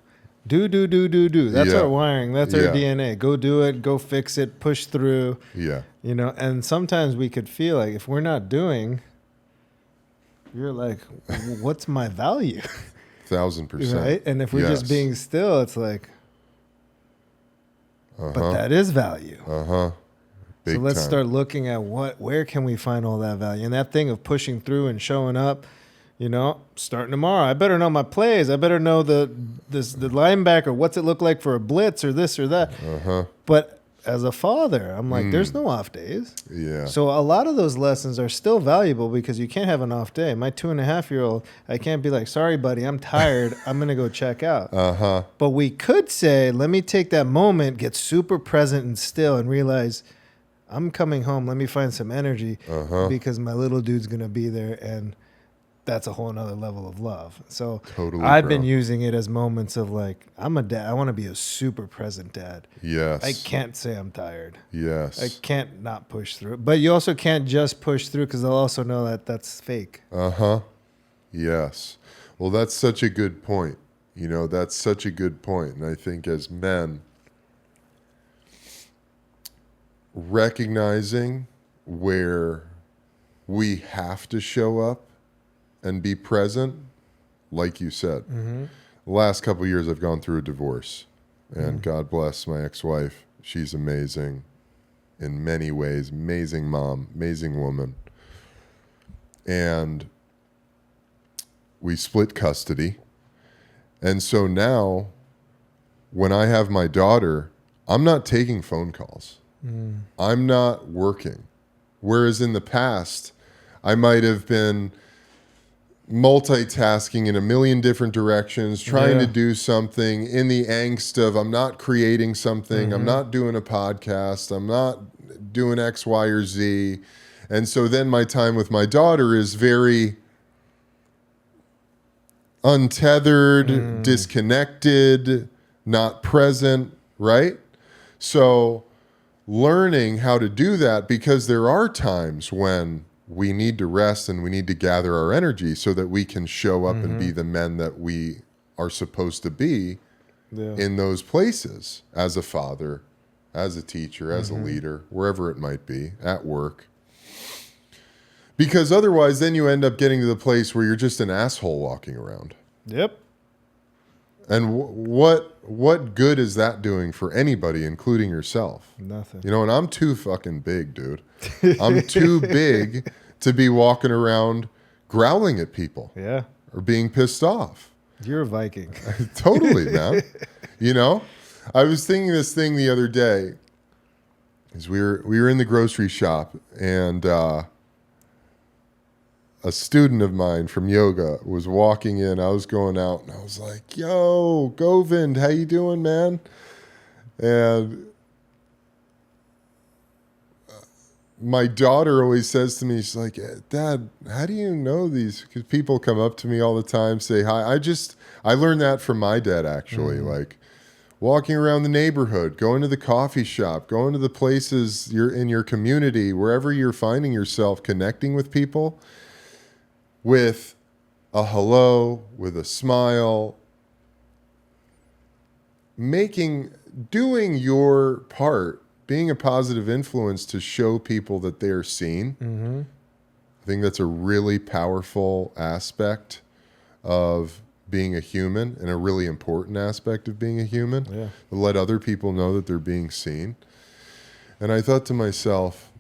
That's our wiring. That's our DNA. Go do it. Go fix it. Push through. Yeah. You know, and sometimes we could feel like if we're not doing, you're like, what's my value? 1,000%. Right? And if we're just being still, it's like, but that is value. Big so let's time. start looking at where can we find all that value? And that thing of pushing through and showing up, you know, starting tomorrow, I better know my plays. I better know the linebacker. What's it look like for a blitz or this or that? But as a father, I'm like, there's no off days. Yeah. So a lot of those lessons are still valuable because you can't have an off day. My 2.5-year-old, I can't be like, sorry, buddy, I'm tired. I'm going to go check out. But we could say, let me take that moment, get super present and still and realize I'm coming home. Let me find some energy because my little dude's going to be there. And that's a whole nother level of love. So totally, I've been using it as moments of like, I'm a dad. I want to be a super present dad. Yes. I can't say I'm tired. Yes. I can't not push through. But you also can't just push through because they'll also know that that's fake. Yes. Well, that's such a good point. You know, that's such a good point. And I think as men, recognizing where we have to show up and be present, like you said. Mm-hmm. The last couple of years, I've gone through a divorce. And God bless my ex-wife. She's amazing in many ways. Amazing mom, amazing woman. And we split custody. And so now, when I have my daughter, I'm not taking phone calls. I'm not working. Whereas in the past, I might have been multitasking in a million different directions, trying to do something in the angst of I'm not creating something, I'm not doing a podcast, I'm not doing X, Y, or Z. And so then my time with my daughter is very untethered, disconnected, not present, right? So learning how to do that, because there are times when we need to rest and we need to gather our energy so that we can show up and be the men that we are supposed to be in those places, as a father, as a teacher, as a leader, wherever it might be, at work. Because otherwise, then you end up getting to the place where you're just an asshole walking around. Yep. And what good is that doing for anybody, including yourself? Nothing. You know, and I'm too fucking big, dude. I'm too big to be walking around growling at people Yeah. or being pissed off. You're a Viking. Totally, man. You know, I was thinking this thing the other day. Is we were in the grocery shop, and a student of mine from yoga was walking in. I was going out, and I was like, "Yo, Govind, how you doing, man?" And my daughter always says to me, she's like, "Dad, how do you know these?" Because people come up to me all the time, say hi. I learned that from my dad, actually. Like walking around the neighborhood, going to the coffee shop, going to the places you're in your community, wherever you're finding yourself connecting with people, with a hello, with a smile, doing your part, being a positive influence to show people that they're seen. I think that's a really powerful aspect of being a human, and a really important aspect of being a human. Yeah. To let other people know that they're being seen. And I thought to myself,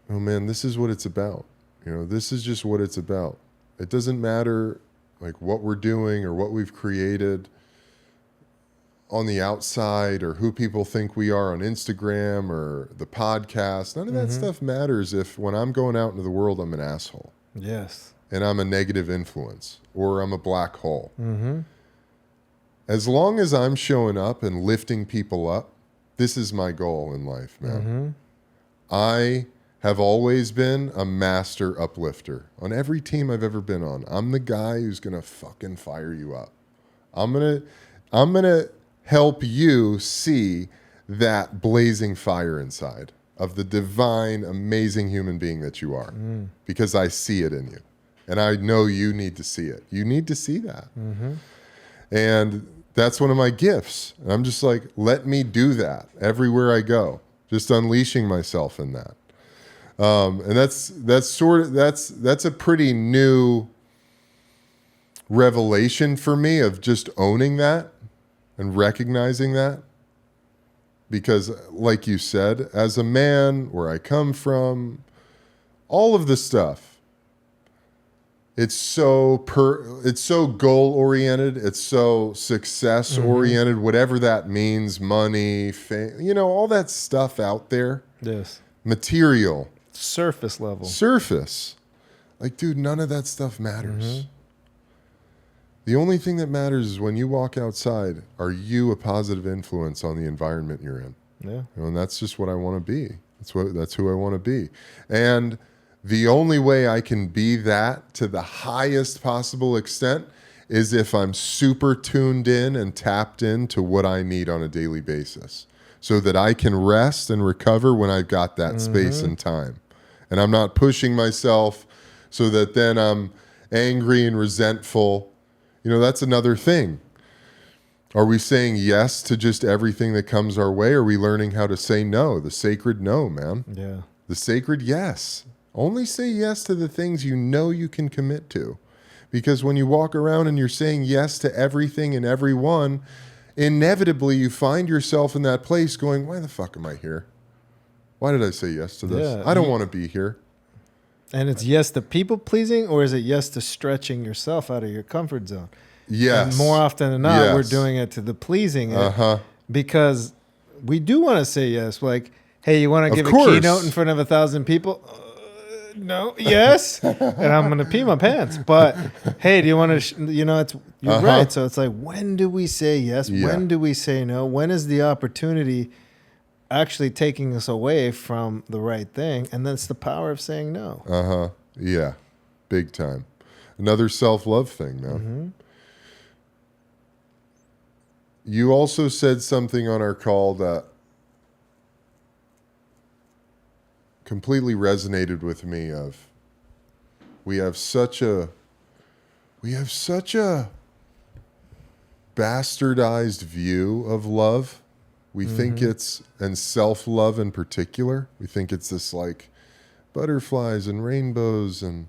oh man, this is what it's about. You know, this is just what it's about. It doesn't matter like what we're doing or what we've created on the outside, or who people think we are on Instagram or the podcast. None of that stuff matters if when I'm going out into the world, I'm an asshole. Yes. And I'm a negative influence, or I'm a black hole. As long as I'm showing up and lifting people up, this is my goal in life, man. I have always been a master uplifter on every team I've ever been on. I'm the guy who's gonna fucking fire you up. I'm gonna help you see that blazing fire inside of the divine, amazing human being that you are, because I see it in you, and I know you need to see it. You need to see that, and that's one of my gifts. And I'm just like, let me do that everywhere I go, just unleashing myself in that. And that's a pretty new revelation for me, of just owning that and recognizing that. Because like you said, as a man, where I come from, all of the stuff, it's so goal oriented, it's so success oriented, whatever that means, money, fame, you know, all that stuff out there. Yes. Material. Surface level. Surface. Like, dude, none of that stuff matters. The only thing that matters is when you walk outside, are you a positive influence on the environment you're in? Yeah. You know, and that's just what I want to be. That's who I want to be. And the only way I can be that to the highest possible extent is if I'm super tuned in and tapped into what I need on a daily basis, so that I can rest and recover when I've got that space and time. And I'm not pushing myself so that then I'm angry and resentful. You know, that's another thing. Are we saying yes to just everything that comes our way? Or are we learning how to say no? The sacred no, man. Yeah. The sacred yes. Only say yes to the things you know you can commit to. Because when you walk around and you're saying yes to everything and everyone, inevitably you find yourself in that place going, why the fuck am I here? Why did I say yes to this? Yeah, I don't want to be here. And it's yes to people pleasing, or is it yes to stretching yourself out of your comfort zone? Yes. And more often than not, Yes. we're doing it to the pleasing it, Uh-huh. because we do want to say yes. Like, hey, you want to Of give course. a keynote in front of 1,000 people? No, yes, and I'm gonna pee my pants. But hey, do you want to? It's you're Uh-huh. right. So it's like, when do we say yes? Yeah. When do we say no? When is the opportunity actually taking us away from the right thing? And that's the power of saying no. Uh-huh. Yeah. Big time. Another self-love thing, man. Mm-hmm. You also said something on our call that completely resonated with me of we have such a bastardized view of love. We think it's, and self-love in particular, we think it's this like butterflies and rainbows and,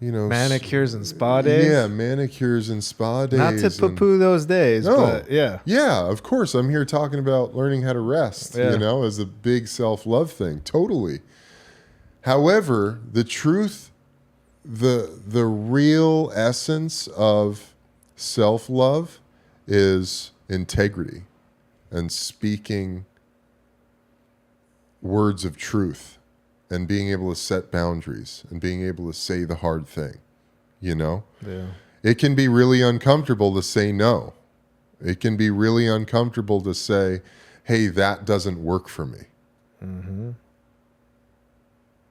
Manicures and spa days. Yeah, manicures and spa days. Not to poo-poo those days, No. but yeah. Yeah, of course. I'm here talking about learning how to rest, Yeah. as a big self-love thing. Totally. However, the truth, the real essence of self-love is integrity and speaking words of truth and being able to set boundaries and being able to say the hard thing, Yeah. It can be really uncomfortable to say no. It can be really uncomfortable to say, hey, that doesn't work for me. Mm-hmm.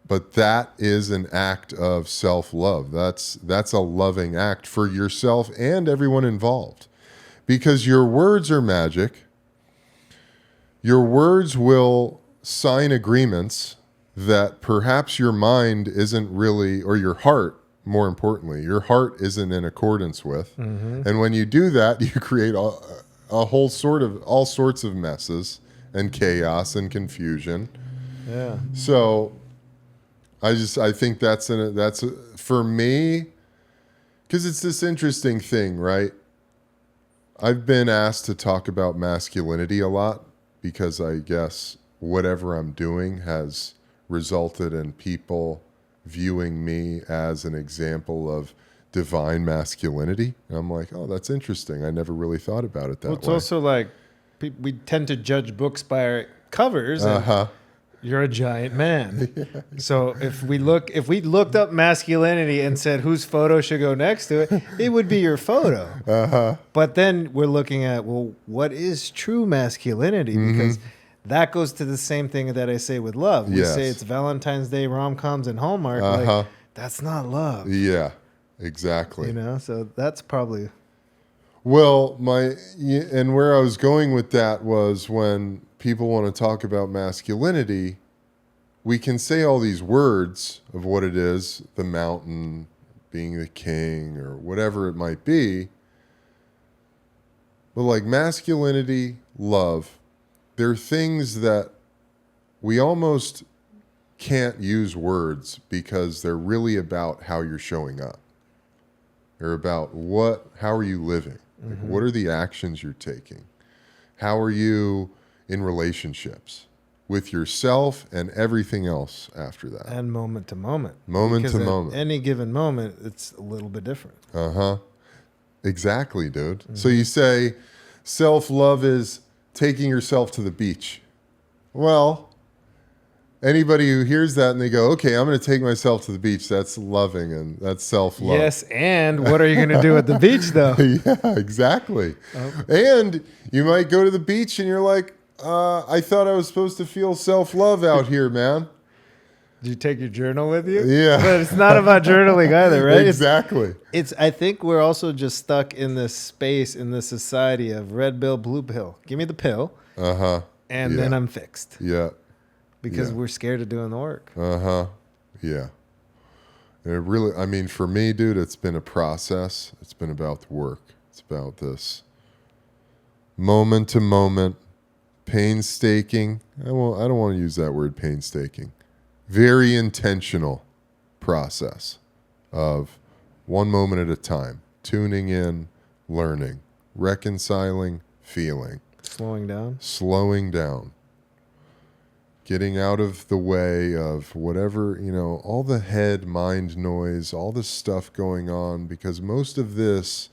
But that is an act of self-love. That's a loving act for yourself and everyone involved. Because your words are magic. Your words will sign agreements that perhaps your mind isn't really, or your heart, more importantly, your heart isn't in accordance with. Mm-hmm. And when you do that, you create all sorts of messes and chaos and confusion. Yeah. So I think that's for me, because it's this interesting thing, right? I've been asked to talk about masculinity a lot because I guess whatever I'm doing has resulted in people viewing me as an example of divine masculinity. And I'm like, oh, that's interesting. I never really thought about it that way. Well, it's also like we tend to judge books by our covers. And you're a giant man. So if we looked up masculinity and said whose photo should go next to it, it would be your photo. But then we're looking at, well, what is true masculinity? Because that goes to the same thing that I say with love. We say it's Valentine's Day, rom-coms, and Hallmark. Like, that's not love. Yeah, exactly. So that's probably... Well, and where I was going with that was when people want to talk about masculinity, we can say all these words of what it is, the mountain, being the king, or whatever it might be. But like masculinity, love, they're things that we almost can't use words because they're really about how you're showing up. They're about how are you living? Like, what are the actions you're taking? How are you in relationships with yourself and everything else after that? And moment to moment. Moment Because to at moment. any given moment, it's a little bit different. Exactly, dude. So you say self-love is taking yourself to the beach. Well, anybody who hears that and they go, okay, I'm going to take myself to the beach, that's loving and that's self-love. Yes, and what are you going to do at the beach, though? Yeah, exactly. And you might go to the beach and you're like, I thought I was supposed to feel self-love out here, man. Do you take your journal with you? Yeah. But it's not about journaling either, right? Exactly. I think we're also just stuck in this space, in this society of red pill, blue pill. Give me the pill. And then I'm fixed. Yeah. Because we're scared of doing the work. Yeah. And it really, for me, dude, it's been a process. It's been about the work. It's about this moment to moment, painstaking. I don't want to use that word painstaking. Very intentional process of one moment at a time, tuning in, learning, reconciling, feeling, slowing down, getting out of the way of whatever, all the head, mind noise, all the stuff going on, because most of this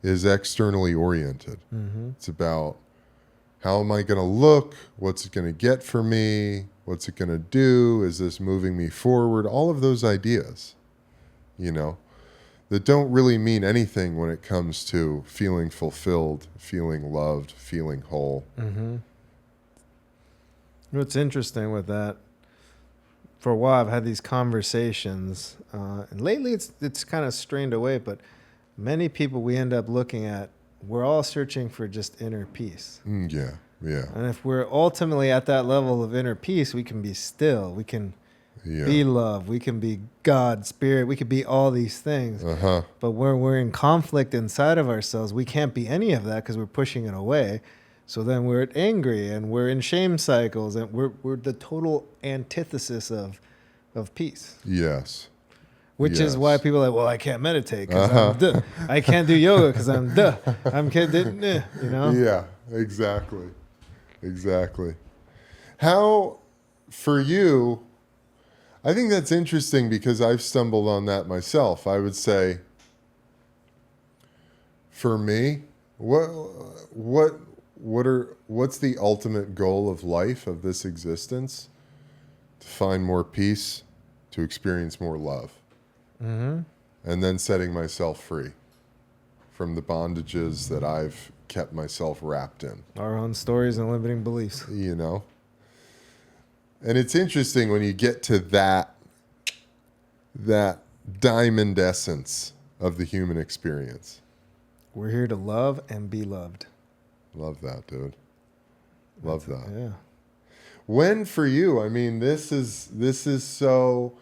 is externally oriented. Mm-hmm. It's about how am I going to look? What's it going to get for me? What's it going to do? Is this moving me forward? All of those ideas, that don't really mean anything when it comes to feeling fulfilled, feeling loved, feeling whole. Mm-hmm. What's interesting with that, for a while I've had these conversations, and lately it's kind of strained away, but many people we end up looking at, we're all searching for just inner peace. Yeah. And if we're ultimately at that level of inner peace, we can be still. We can be love. We can be God, spirit. We could be all these things. But when we're in conflict inside of ourselves, we can't be any of that because we're pushing it away. So then we're angry and we're in shame cycles, and we're the total antithesis of peace. Yes. Which is why people are like, well, I can't meditate because I'm duh. I can't do yoga because I'm duh. Yeah, exactly. How, for you, I think that's interesting because I've stumbled on that myself. I would say, for me, what's the ultimate goal of life, of this existence? To find more peace, to experience more love. Mm-hmm. And then setting myself free from the bondages that I've kept myself wrapped in. Our own stories and limiting beliefs. And it's interesting when you get to that diamond essence of the human experience. We're here to love and be loved. Love that, dude. Love that. Yeah. When for you, I mean, this is so...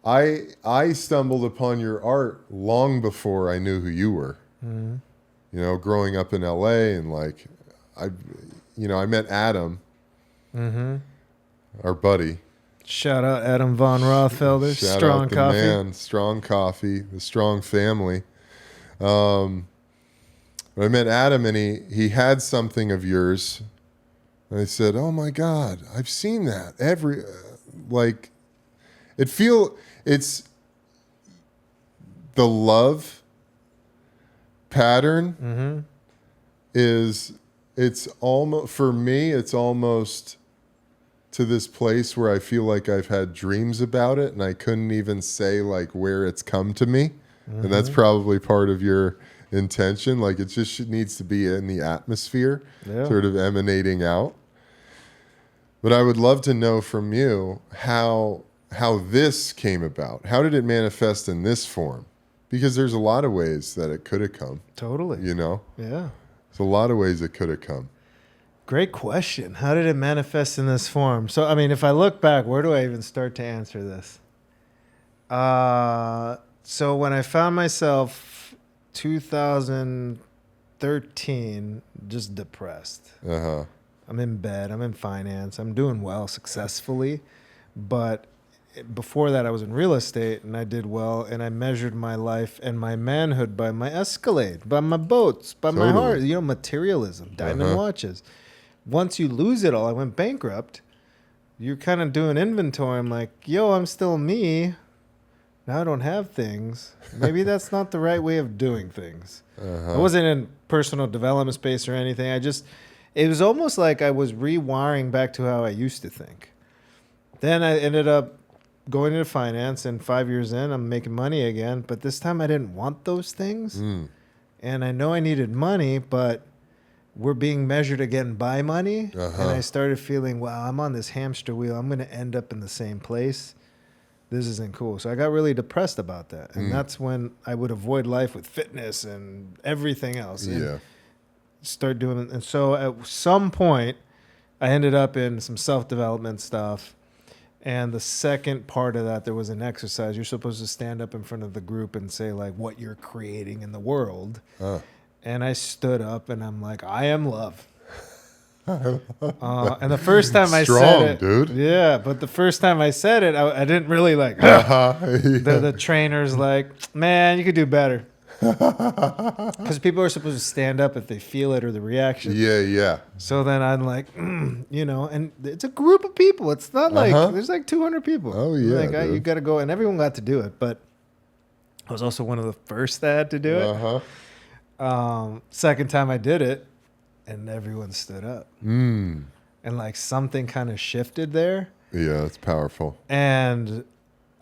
I stumbled upon your art long before I knew who you were. Mm-hmm. Growing up in LA, and I met Adam, mm-hmm. our buddy. Shout out Adam von Rothfelder. Shout Strong out the coffee. man, Strong Coffee, the Strong family. But I met Adam, and he had something of yours. And I said, "Oh my God, I've seen that it's the love pattern." Mm-hmm. It's almost, for me, it's almost to this place where I feel like I've had dreams about it and I couldn't even say where it's come to me. Mm-hmm. And that's probably part of your intention. It just needs to be in the atmosphere, sort of emanating out. But I would love to know from you how this came about. How did it manifest in this form? Because there's a lot of ways that it could have come. Totally. Yeah. There's a lot of ways it could have come. Great question. How did it manifest in this form? So, I mean, if I look back, where do I even start to answer this? So when I found myself 2013, just depressed. I'm in bed. I'm in finance. I'm doing well successfully. But before that, I was in real estate, and I did well, and I measured my life and my manhood by my Escalade, by my boats, by my heart, materialism, diamond watches. Once you lose it all, I went bankrupt. You're kind of doing inventory. I'm like, yo, I'm still me. Now I don't have things. Maybe that's not the right way of doing things. I wasn't in personal development space or anything. It was almost like I was rewiring back to how I used to think. Then I ended up going into finance, and 5 years in, I'm making money again. But this time I didn't want those things. And I know I needed money, but we're being measured again by money. And I started feeling, wow, I'm on this hamster wheel. I'm going to end up in the same place. This isn't cool. So I got really depressed about that. And that's when I would avoid life with fitness and everything else. And start doing it. And so at some point, I ended up in some self-development stuff. And the second part of that, there was an exercise. You're supposed to stand up in front of the group and say what you're creating in the world. And I stood up and I'm like, I am love. And the first time I said it, dude. yeah, but the first time I said it, I didn't really like. Yeah. The trainer's like, man, you could do better. Because people are supposed to stand up if they feel it or the reaction. Yeah. So then I'm like, you know, and it's a group of people. It's not like there's like 200 people. Oh, yeah, like dude. you got to go, and everyone got to do it. But I was also one of the first that had to do it. Second time I did it, and everyone stood up, and like something kind of shifted there. Yeah, it's powerful. And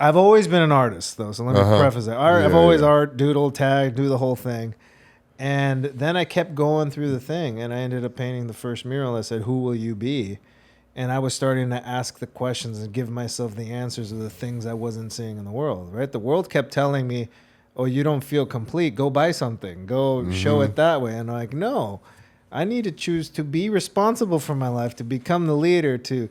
I've always been an artist, though, so let me preface that. I've always art, doodle, tag, do the whole thing. And then I kept going through the thing, and I ended up painting the first mural that said, "Who will you be?" And I was starting to ask the questions and give myself the answers of the things I wasn't seeing in the world, right? The world kept telling me, "Oh, you don't feel complete. Go buy something. Go show it that way." And I'm like, no, I need to choose to be responsible for my life, to become the leader, to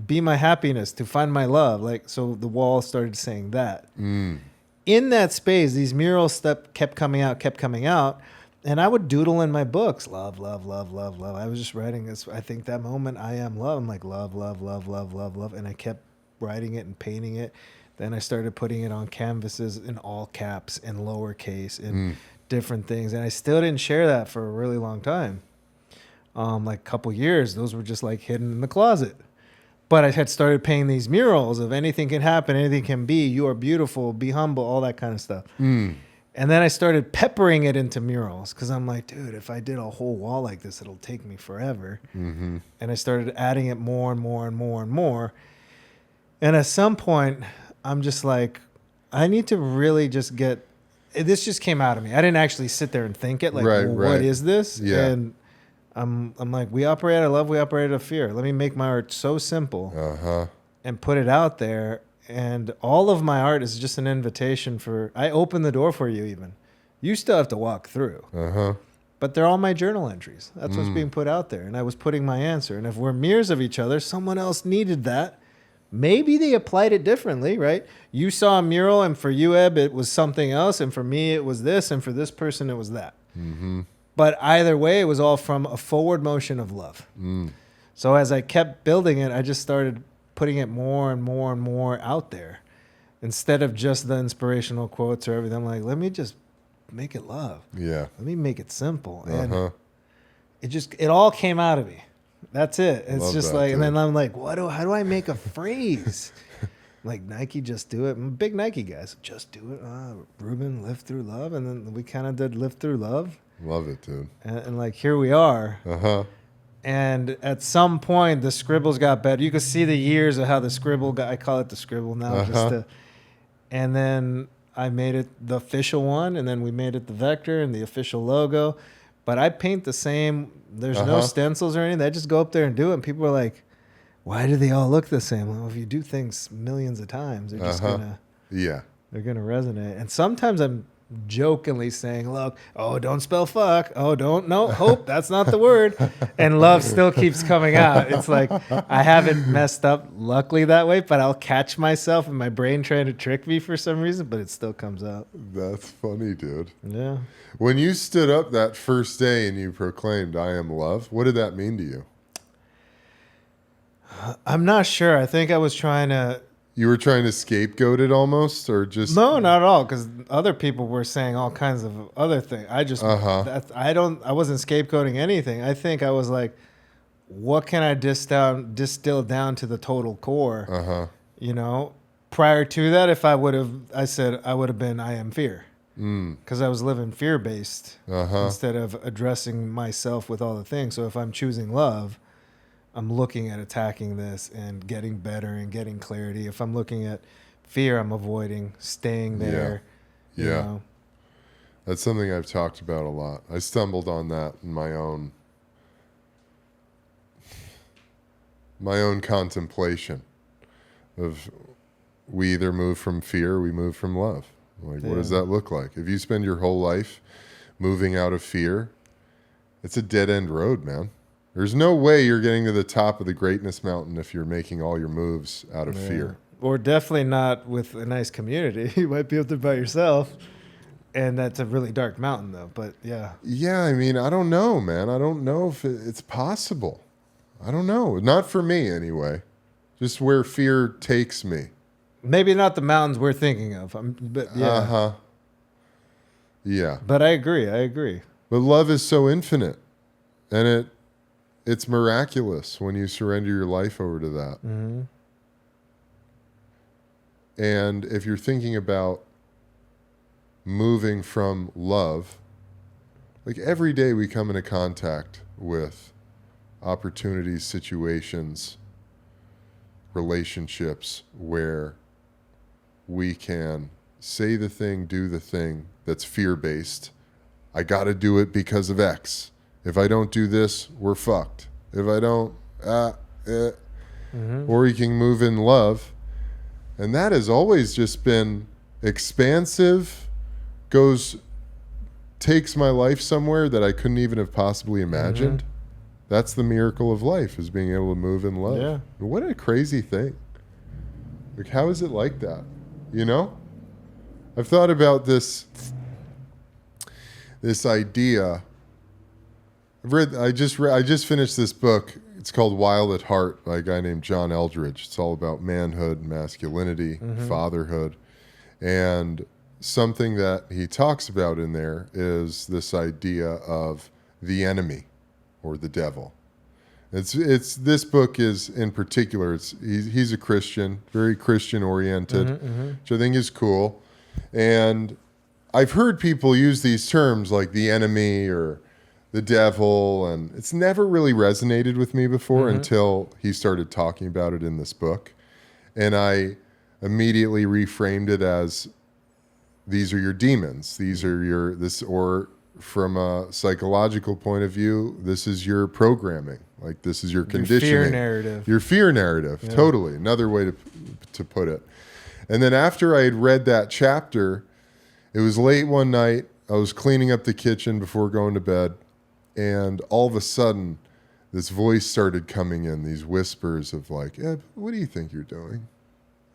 be my happiness, to find my love. Like, so the wall started saying that. In that space, these murals kept coming out. And I would doodle in my books, love, love, love, love, love. I was just writing this. I think that moment, I am love. I'm like, love, love, love, love, love, love. And I kept writing it and painting it. Then I started putting it on canvases in all caps, in lowercase, in different things. And I still didn't share that for a really long time. Like a couple years, those were just like hidden in the closet. But I had started painting these murals of anything can happen, anything can be, you are beautiful, be humble, all that kind of stuff. And then I started peppering it into murals because I'm like, dude, if I did a whole wall like this, it'll take me forever. And I started adding it more and more and more and more. And at some point, I'm just like, I need to really just get, this just came out of me. I didn't actually sit there and think it like, what is this? Yeah. And I'm like, we operate out of love, we operate out of fear. Let me make my art so simple and put it out there. And all of my art is just an invitation for, I open the door for you even. You still have to walk through. But they're all my journal entries. That's what's being put out there. And I was putting my answer. And if we're mirrors of each other, someone else needed that. Maybe they applied it differently, right? You saw a mural, and for you, Eb, it was something else. And for me, it was this. And for this person, it was that. But either way, it was all from a forward motion of love. So as I kept building it, I just started putting it more and more and more out there. Instead of just the inspirational quotes or everything, I'm like, let me just make it love. Yeah. Let me make it simple. And it all came out of me. That's it. It's Love just that, like, dude. and then I'm like, how do I make a phrase? Like Nike, just do it. I'm a big Nike guy, so just do it. Ruben, live through love. And then we kind of did live through love. Love it, dude. And like, here we are. And at some point, the scribbles got better. You could see the years of how the scribble got, I call it the scribble now. And then I made it the official one, and then we made it the vector and the official logo. But I paint the same. There's no stencils or anything. I just go up there and do it. And people are like, why do they all look the same? Well, if you do things millions of times, they're just they're gonna resonate. And sometimes I'm jokingly saying, look, oh, don't spell fuck. Oh, hope, that's not the word. And love still keeps coming out. It's like, I haven't messed up luckily that way, but I'll catch myself and my brain trying to trick me for some reason, but it still comes out. That's funny, dude. Yeah. When you stood up that first day and you proclaimed, I am love, what did that mean to you? I'm not sure. I think I was trying to... You were trying to scapegoat it almost, or just... No, not at all, because other people were saying all kinds of other things. I just... I wasn't scapegoating anything. I think I was like, what can I distill down to the total core? You know? Prior to that, if I would have been, I am fear. Because I was living fear-based instead of addressing myself with all the things. So if I'm choosing love, I'm looking at attacking this and getting better and getting clarity. If I'm looking at fear, I'm avoiding staying there. Yeah. You know? That's something I've talked about a lot. I stumbled on that in my own contemplation of we either move from fear or we move from love. Like, what does that look like? If you spend your whole life moving out of fear, it's a dead-end road, man. There's no way you're getting to the top of the greatness mountain if you're making all your moves out of fear. Or definitely not with a nice community. You might be up there by yourself. And that's a really dark mountain, though. But yeah. Yeah, I mean, I don't know, man. I don't know if it's possible. I don't know. Not for me, anyway. Just where fear takes me. Maybe not the mountains we're thinking of. But yeah. Uh-huh. Yeah. But I agree. But love is so infinite. And it's miraculous when you surrender your life over to that. Mm-hmm. And if you're thinking about moving from love, like every day we come into contact with opportunities, situations, relationships where we can say the thing, do the thing that's fear-based. I got to do it because of X. If I don't do this, we're fucked. If I don't, Mm-hmm. Or you can move in love. And that has always just been expansive, takes my life somewhere that I couldn't even have possibly imagined. Mm-hmm. That's the miracle of life, is being able to move in love. Yeah. What a crazy thing. Like, how is it like that? You know? I've thought about this idea. I just finished this book. It's called Wild at Heart by a guy named John Eldridge. It's all about manhood, masculinity, fatherhood. And something that he talks about in there is this idea of the enemy or the devil. This book is in particular, he's a Christian, very Christian oriented, which I think is cool. And I've heard people use these terms like the enemy or the devil, and it's never really resonated with me before until he started talking about it in this book. And I immediately reframed it as, these are your demons. Or from a psychological point of view, this is your programming. Like, this is your conditioning. Your fear narrative. Your fear narrative, Yeah. Totally. Another way to put it. And then after I had read that chapter, it was late one night. I was cleaning up the kitchen before going to bed. And all of a sudden, this voice started coming in, these whispers of like, Eb, what do you think you're doing?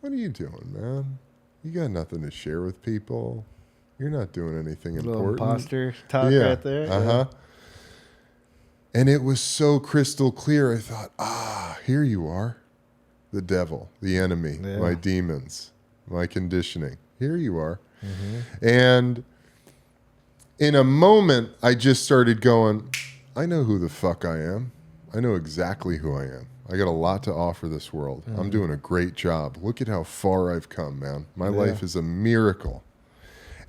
What are you doing, man? You got nothing to share with people. You're not doing anything Little important. imposter talk right there. Uh-huh. And it was so crystal clear. I thought, here you are. The devil, the enemy, my demons, my conditioning. Here you are. Mm-hmm. And in a moment, I just started going, I know who the fuck I am. I know exactly who I am. I got a lot to offer this world. I'm doing a great job. Look at how far I've come, man. My life is a miracle.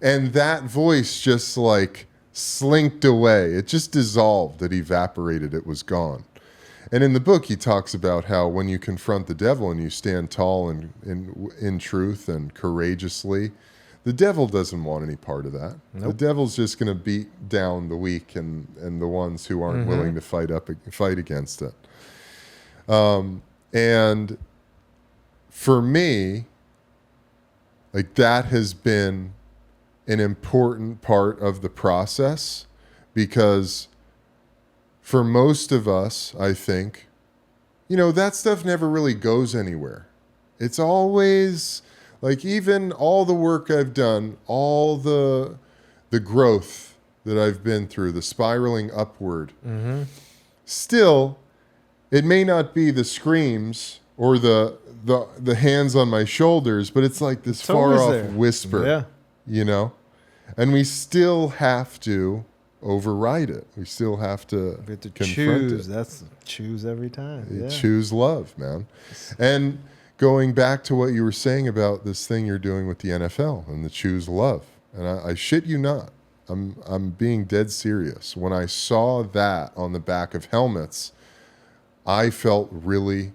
And that voice just like slinked away. It just dissolved. It evaporated. It was gone. And in the book, he talks about how when you confront the devil and you stand tall and in truth and courageously, the devil doesn't want any part of that. Nope. The devil's just going to beat down the weak and the ones who aren't willing to fight against it. And for me, like, that has been an important part of the process, because for most of us, I think, that stuff never really goes anywhere. It's always like, even all the work I've done, all the growth that I've been through, the spiraling upward, still, it may not be the screams or the hands on my shoulders, but it's like this far off whisper, and we still have to override it. We still have to confront it. That's choose every time. You choose love, man. And going back to what you were saying about this thing you're doing with the NFL and the choose love, and I shit you not, I'm being dead serious. When I saw that on the back of helmets, I felt really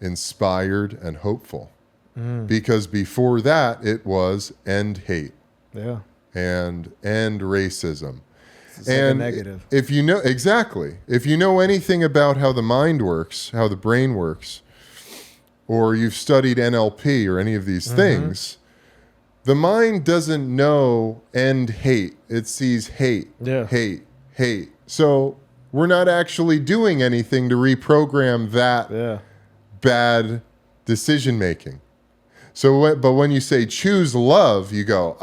inspired and hopeful, because before that it was end hate, and end racism. It's like a negative. If you know anything about how the mind works, how the brain works, or you've studied NLP or any of these things, the mind doesn't know end hate. It sees hate, hate. So we're not actually doing anything to reprogram that bad decision making. So, but when you say choose love, you go,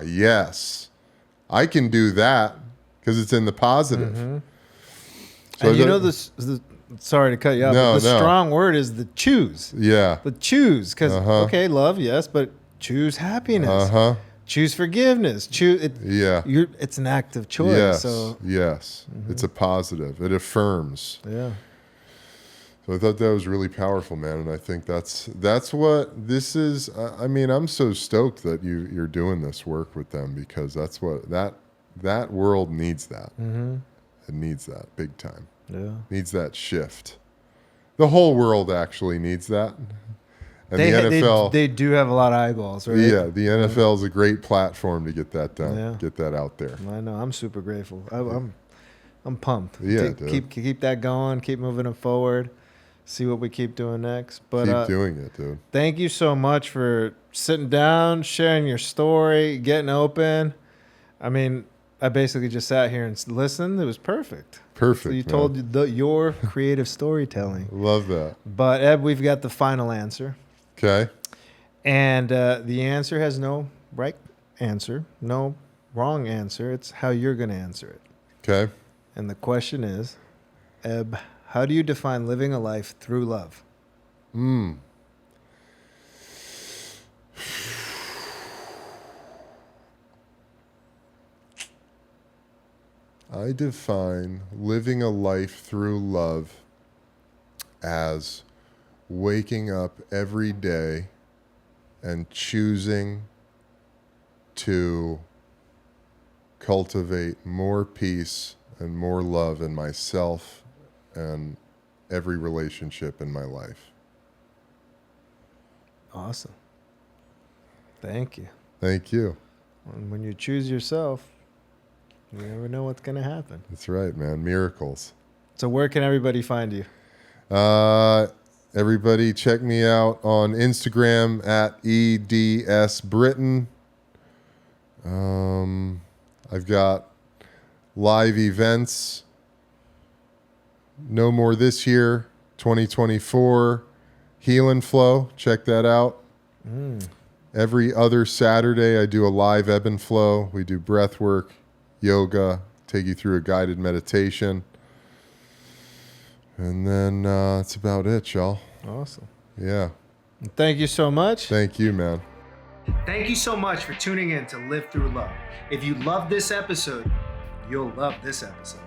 yes. I can do that because it's in the positive. So And you know this. Sorry to cut you off. No, but the no. strong word is the choose. Yeah. The choose, because Uh-huh. okay, love, yes, but choose happiness. Uh-huh. Choose forgiveness. Choose it. Yeah. It's an active choice. Yes. So Yes. It's a positive. It affirms. yeah. So I thought that was really powerful, man, and I think that's what this is. I mean, I'm so stoked that you're doing this work with them because that's what that world needs. That it needs that big time. Yeah. Needs that shift. The whole world actually needs that. And the NFL, They do have a lot of eyeballs, right? yeah, the NFL is a great platform to get that done, Yeah. get that out there. I know. I'm super grateful. I'm pumped. Yeah, dude. Keep that going. Keep moving it forward. See what we keep doing next. But Keep doing it, dude. thank you so much for sitting down, sharing your story, getting open. I mean, I basically just sat here and listened. It was perfect. Perfect. So you man. told your creative storytelling. Love that. But Eb, we've got the final answer. Okay. And the answer has no right answer, no wrong answer. It's how you're going to answer it. Okay. And the question is, Eb, how do you define living a life through love? I define living a life through love as waking up every day and choosing to cultivate more peace and more love in myself and every relationship in my life. Awesome. Thank you. Thank you. And when you choose yourself, you never know what's going to happen. That's right, man. Miracles. So where can everybody find you? Everybody check me out on Instagram at EDS Britton. I've got live events. No more this year, 2024. Heal and Flow. Check that out. Every other Saturday, I do a live ebb and flow. We do breath work, yoga, take you through a guided meditation. And then that's about it, y'all. Awesome. Yeah. Thank you so much. Thank you, man. Thank you so much for tuning in to Live Through Love. If you love this episode, you'll love this episode.